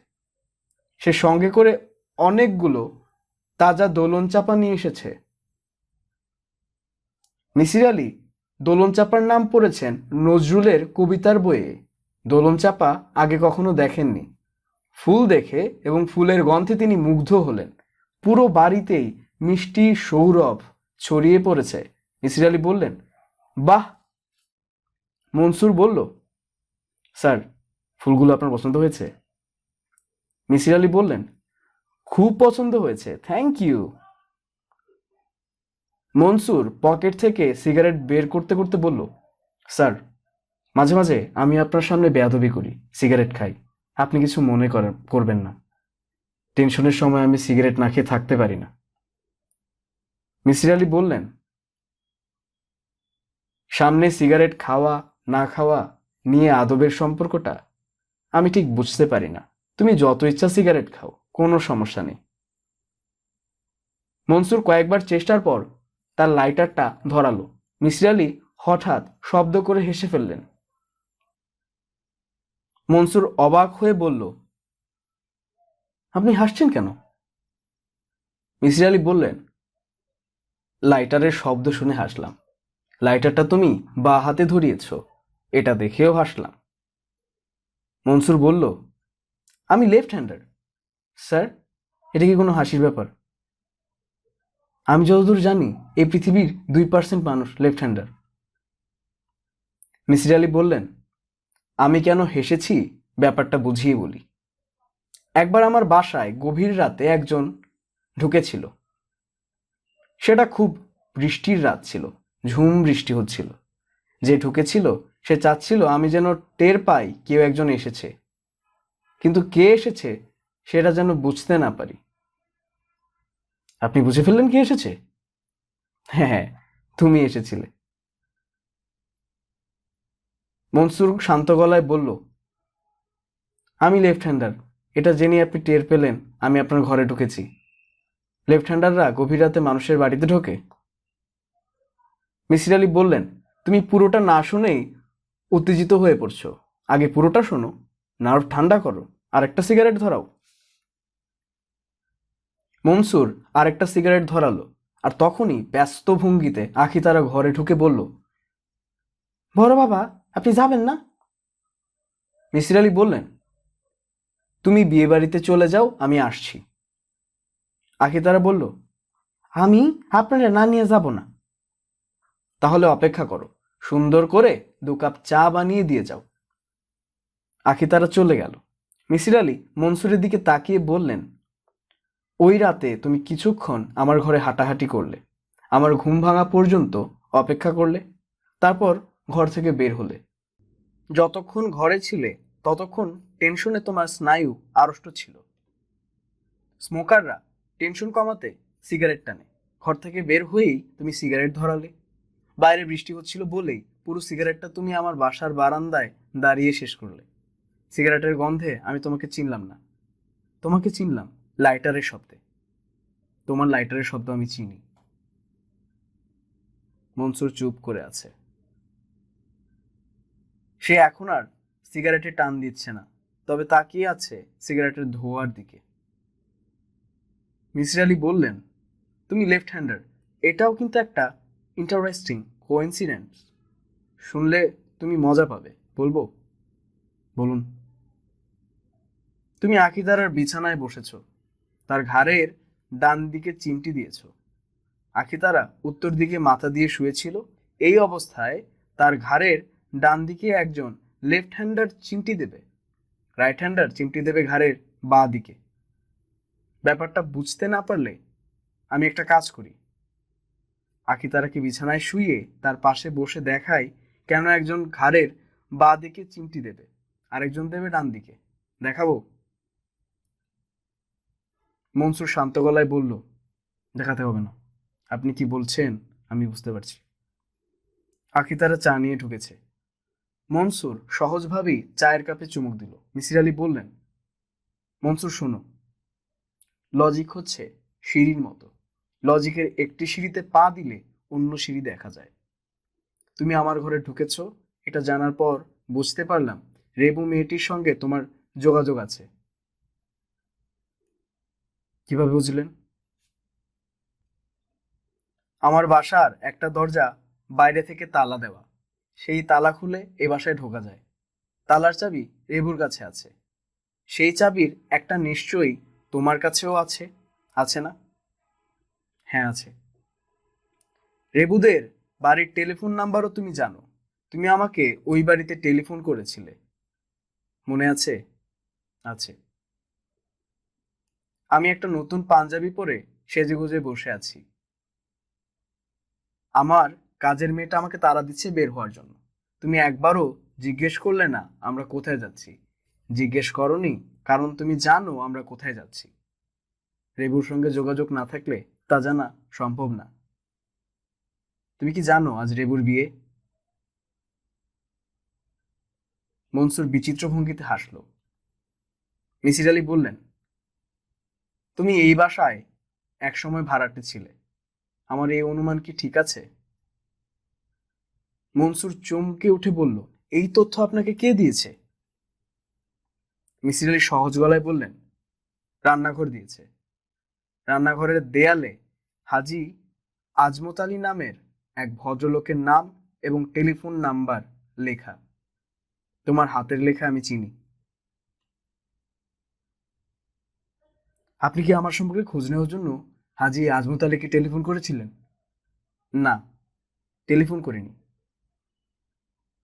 সে সঙ্গে করে অনেকগুলো তাজা দোলন চাপা নিয়ে এসেছে। মিসির আলী দোলন চাপার নাম পড়েছেন নজরুলের কবিতার বইয়ে। দোলন চাপা আগে কখনো দেখেননি। ফুল দেখে এবং ফুলের গন্ধে তিনি মুগ্ধ হলেন। পুরো বাড়িতেই মিষ্টি সৌরভ ছড়িয়ে পড়েছে। মিসির আলী বললেন, বাহ। মনসুর বলল, স্যার, ফুলগুলো আপনার পছন্দ হয়েছে? মিসির আলী বললেন, খুব পছন্দ হয়েছে, থ্যাংক ইউ। মনসুর পকেট থেকে সিগারেট বের করতে করতে বলল, স্যার, মাঝে মাঝে আমি আপনার সামনে বেয়াদবি করি, সিগারেট খাই। আপনি কিছু মনে করবেন না। টেনশনের সময় আমি সিগারেট না খেয়ে থাকতে পারি না। মিসির আলী বললেন, সামনে সিগারেট খাওয়া না খাওয়া নিয়ে আদবের সম্পর্কটা আমি ঠিক বুঝতে পারি না। তুমি যত ইচ্ছা সিগারেট খাও, কোনো সমস্যা নেই। মনসুর কয়েকবার চেষ্টার পর তার লাইটারটা ধরালো। মিসির আলী হঠাৎ শব্দ করে হেসে ফেললেন। মনসুর অবাক হয়ে বলল, আপনি হাসছেন কেন? মিসির আলী বললেন, লাইটারের শব্দ শুনে হাসলাম। লাইটারটা তুমি বাঁ হাতে ধরিয়েছ, এটা দেখেও হাসলাম। মনসুর বলল, আমি লেফট হ্যান্ডার। স্যার, এটা কি কোনো হাসির ব্যাপার? আমি যতদূর জানি এই পৃথিবীর 2% মানুষ লেফট হ্যান্ডার। মিসির আলী বললেন, আমি কেন হেসেছি ব্যাপারটা বুঝিয়ে বলি। একবার আমার বাসায় গভীর রাতে একজন ঢুকেছিল। সেটা খুব বৃষ্টির রাত ছিল, ঝুম বৃষ্টি হচ্ছিল। যে ঢুকেছিল সে চাচ্ছিল আমি যেন টের পাই কেউ একজন এসেছে, কিন্তু কে এসেছে সেটা যেন বুঝতে না পারি। আপনি বুঝে ফেললেন কে এসেছে? হ্যাঁ হ্যাঁ, তুমি এসেছিলে। মনসুর শান্ত গলায় বলল, আমি লেফট হ্যান্ডার। এটা জেনে আপনি টের পেলেন আমি আপনার ঘরে ঢুকেছি। লেফট হ্যান্ডাররা গভীর রাতে মানুষের বাড়িতে ঢোকে। মিসির আলি বললেন, তুমি পুরোটা না শুনেই উত্তেজিত হয়ে পড়ছো। আগে পুরোটা শোনো, নার্ভ ঠান্ডা করো, আর একটা সিগারেট ধরাও। মনসুর আরেকটা সিগারেট ধরালো, আর তখনই ব্যস্ত ভঙ্গিতে আখি তারা ঘরে ঢুকে বলল, বড় বাবা, আপনি যাবেন না? মিসির আলি বললেন, তুমি বিয়ে বাড়িতে চলে যাও, আমি আসছি। আখি তারা বলল, আমি আপনারা না নিয়ে যাব না। তাহলে অপেক্ষা করো, সুন্দর করে 2 কাপ চা বানিয়ে দিয়ে যাও। আখি তারা চলে গেল। মিসির আলি মনসুরের দিকে তাকিয়ে বললেন, ওই রাতে তুমি কিছুক্ষণ আমার ঘরে হাঁটাহাঁটি করলে, আমার ঘুম ভাঙা পর্যন্ত অপেক্ষা করলে, তারপর ঘর থেকে বের হলে। যতক্ষণ ঘরে ছিলে ততক্ষণ টেনশনে তোমার স্নায়ু আড়ষ্ট ছিল। স্মোকাররা টেনশন কমাতে সিগারেট টানে। ঘর থেকে বের হয়েই তুমি সিগারেট ধরালে। বাইরে বৃষ্টি হচ্ছিল বলেই পুরো সিগারেটটা তুমি আমার বাসার বারান্দায় দাঁড়িয়ে শেষ করলে। সিগারেটের গন্ধে আমি তোমাকে চিনলাম না। তোমাকে চিনলাম লাইটারের শব্দে। তোমার লাইটারের শব্দ আমি চিনি। মনসুর চুপ করে আছে। সে এখন আর সিগারেটে টান দিচ্ছে না, তবে তাকিয়ে আছে সিগারেটের ধোঁয়ার দিকে। মিসির আলি বললেন, তুমি লেফট হ্যান্ডার, এটাও কিন্তু একটা ইন্টারেস্টিং কোইন্সিডেন্স। শুনলে তুমি মজা পাবে, বলবো? বলুন। তুমি আকিদারার বিছানায় বসেছ, তার ঘাড়ের ডান দিকে চিমটি দিয়েছ। আকিতারা উত্তর দিকে মাথা দিয়ে শুয়েছিল। এই অবস্থায় তার ঘাড়ের ডান দিকে একজন লেফট হ্যান্ডার চিমটি দেবে, রাইট হ্যান্ডার চিমটি দেবে ঘাড়ের বাঁ দিকে। ব্যাপারটা বুঝতে না পারলে আমি একটা কাজ করি, আকিতারাকে বিছানায় শুইয়ে তার পাশে বসে দেখাই কেন একজন ঘাড়ের বাঁ দিকে চিমটি দেবে, আরেকজন দেবে ডান দিকে। দেখাবো? মনসুর শান্ত গলায় বলল, দেখাতে হবে না। আপনি কি বলছেন আমি বুঝতে পারছি। আকিতারা চা নিয়ে ঢুকেছে। মনসুর সহজভাবেই চায়ের কাপে চুমুক দিল। মিসির আলি বললেন, মনসুর শোনো, লজিক হচ্ছে সিঁড়ির মতো। লজিকের একটি সিঁড়িতে পা দিলে অন্য সিঁড়ি দেখা যায়। তুমি আমার ঘরে ঢুকেছ, এটা জানার পর বুঝতে পারলাম রেবু মেয়েটির সঙ্গে তোমার যোগাযোগ আছে। কিভাবে বুঝলেন? আমার বাসার একটা দরজা বাইরে থেকে তালা দেওয়া, সেই তালা খুলে এ বাসায় ঢোকা যায়। তালার চাবি রেবুর কাছে আছে। সেই চাবির একটা নিশ্চয়ই তোমার কাছেও আছে, আছে না? হ্যাঁ আছে। রেবুদের বাড়ির টেলিফোন নাম্বারও তুমি জানো। তুমি আমাকে ওই বাড়িতে টেলিফোন করেছিলে, মনে আছে? আছে। আমি একটা নতুন পাঞ্জাবি পরে সেজেগুজে বসে আছি। আমার কাজের মেয়েটা আমাকে তাড়া দিচ্ছে বের হওয়ার জন্য। তুমি একবারও জিজ্ঞেস করলে না আমরা কোথায় যাচ্ছি। জিজ্ঞেস করনি কারণ তুমি জানো আমরা কোথায় যাচ্ছি। রেবুর সঙ্গে যোগাযোগ না থাকলে তা জানা সম্ভব না। তুমি কি জানো আজ রেবুর বিয়ে? মনসুর বিচিত্র ভঙ্গিতে হাসল। মিসির আলি বললেন, তুমি এই বাসায় একসময় ভাড়াটে ছিলে, আমার এই অনুমান কি ঠিক আছে? মনসুর চমকে উঠে বলল, এই তথ্য আপনাকে কে দিয়েছে? মিসির আলি সহজ গলায় বললেন, রান্নাঘর দিয়েছে। রান্নাঘরের দেয়ালে হাজী আজমত আলী নামের এক ভদ্রলোকের নাম এবং টেলিফোন নাম্বার লেখা। তোমার হাতের লেখা আমি চিনি। আপনি কি আমার সম্পর্কে খোঁজ নেওয়ার জন্য হাজী আজমত আলীকে টেলিফোন করেছিলেন? না, টেলিফোন করিনি।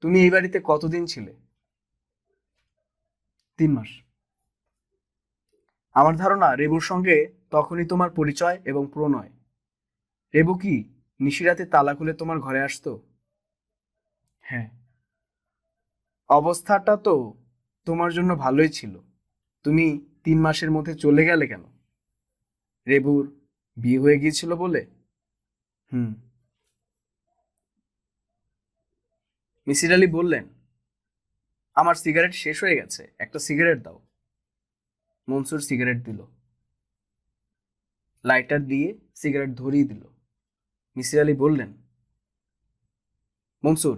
তুমি এই বাড়িতে কতদিন ছিলে? 3 মাস। আমার ধারণা রেবুর সঙ্গে তখনই তোমার পরিচয় এবং প্রণয়। রেবু কি নিশিরাতে তালা খুলে তোমার ঘরে আসতো? হ্যাঁ। অবস্থাটা তো তোমার জন্য ভালোই ছিল। তুমি 3 মাসের মধ্যে চলে গেলে কেন? রেবুর বিয়ে হয়ে গিয়েছিল বলে? হুম। মিসির আলী বললেন, আমার সিগারেট শেষ হয়ে গেছে, একটা সিগারেট দাও। মনসুর সিগারেট দিল, লাইটার দিয়ে সিগারেট ধরিয়ে দিল। মিসির আলী বললেন, মনসুর,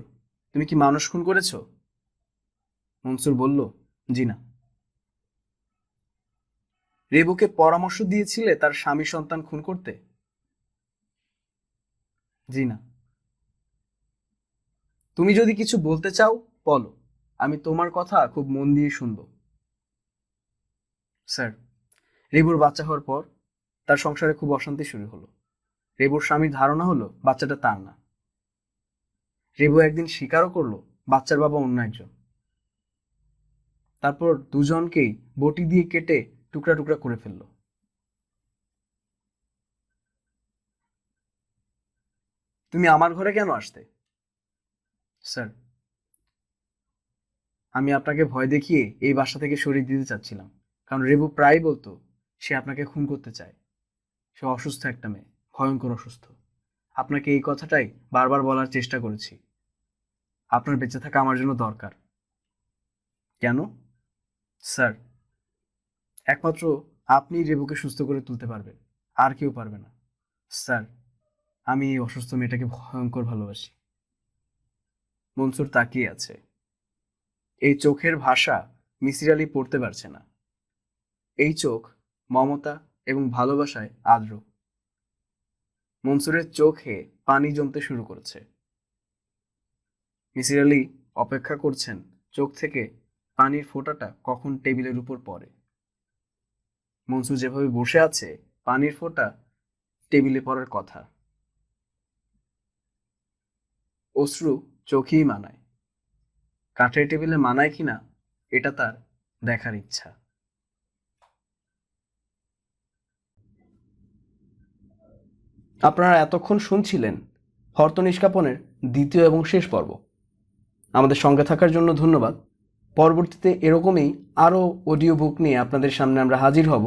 তুমি কি মানুষ খুন করেছ? মনসুর বলল, জি না। রেবুকে পরামর্শ দিয়েছিলে তার স্বামী সন্তান খুন করতে? জি না। তুমি যদি কিছু বলতে চাও বলো, আমি তোমার কথা খুব মন দিয়ে শুনবো। স্যার, রেবুর বাচ্চা হওয়ার পর তার সংসারে খুব অশান্তি শুরু হলো। রেবুর স্বামীর ধারণা হলো বাচ্চাটা তার না। রেবু একদিন স্বীকারও করলো বাচ্চার বাবা অন্য একজন। তারপর দুজনকেই বটি দিয়ে কেটে টুকরা টুকরা করে ফেললো। তুমি আমার ঘরে কেন আসতে? স্যার, আমি আপনাকে ভয় দেখিয়ে এই বাসা থেকে সরিয়ে দিতে চাচ্ছিলাম, কারণ রেবু প্রায়ই বলতো সে আপনাকে খুন করতে চায়। সে অসুস্থ একটা মেয়ে, ভয়ঙ্কর অসুস্থ। আপনাকে এই কথাটাই বারবার বলার চেষ্টা করেছি। আপনার বেঁচে থাকা আমার জন্য দরকার। কেন? স্যার, একমাত্র আপনি রেবুকে সুস্থ করে তুলতে পারবেন, আর কেউ পারবে না। স্যার, আমি এই অসুস্থ মেয়েটাকে ভয়ঙ্কর ভালোবাসি। মনসুর তাকিয়ে আছে। এই চোখের ভাষা মিসির আলী পড়তে পারছে না। এই চোখ মমতা এবং ভালোবাসায় আর্দ্র। মনসুরের চোখে পানি জমতে শুরু করেছে। মিসির আলী অপেক্ষা করছেন চোখ থেকে পানির ফোঁটাটা কখন টেবিলের উপর পড়ে। মনসুর যেভাবে বসে আছে, পানির ফোঁটা টেবিলে পড়ার কথা। অশ্রু চোখেই মানায়, কাঠের টেবিলে মানায় কিনা এটা তার দেখার ইচ্ছা। আপনারা এতক্ষণ শুনছিলেন হর্ত নিষ্কাপনের দ্বিতীয় এবং শেষ পর্ব। আমাদের সঙ্গে থাকার জন্য ধন্যবাদ। পরবর্তীতে এরকমই আরও অডিও বুক নিয়ে আপনাদের সামনে আমরা হাজির হব।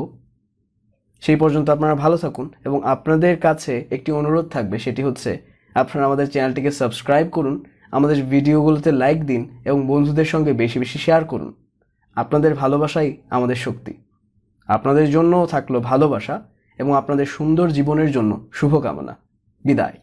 সেই পর্যন্ত আপনারা ভালো থাকুন, এবং আপনাদের কাছে একটি অনুরোধ থাকবে, সেটি হচ্ছে আপনারা আমাদের চ্যানেলটিকে সাবস্ক্রাইব করুন, আমাদের ভিডিওগুলোতে লাইক দিন এবং বন্ধুদের সঙ্গে বেশি বেশি শেয়ার করুন। আপনাদের ভালোবাসাই আমাদের শক্তি। আপনাদের জন্যও থাকলো ভালোবাসা এবং আপনাদের সুন্দর জীবনের জন্য শুভকামনা। বিদায়।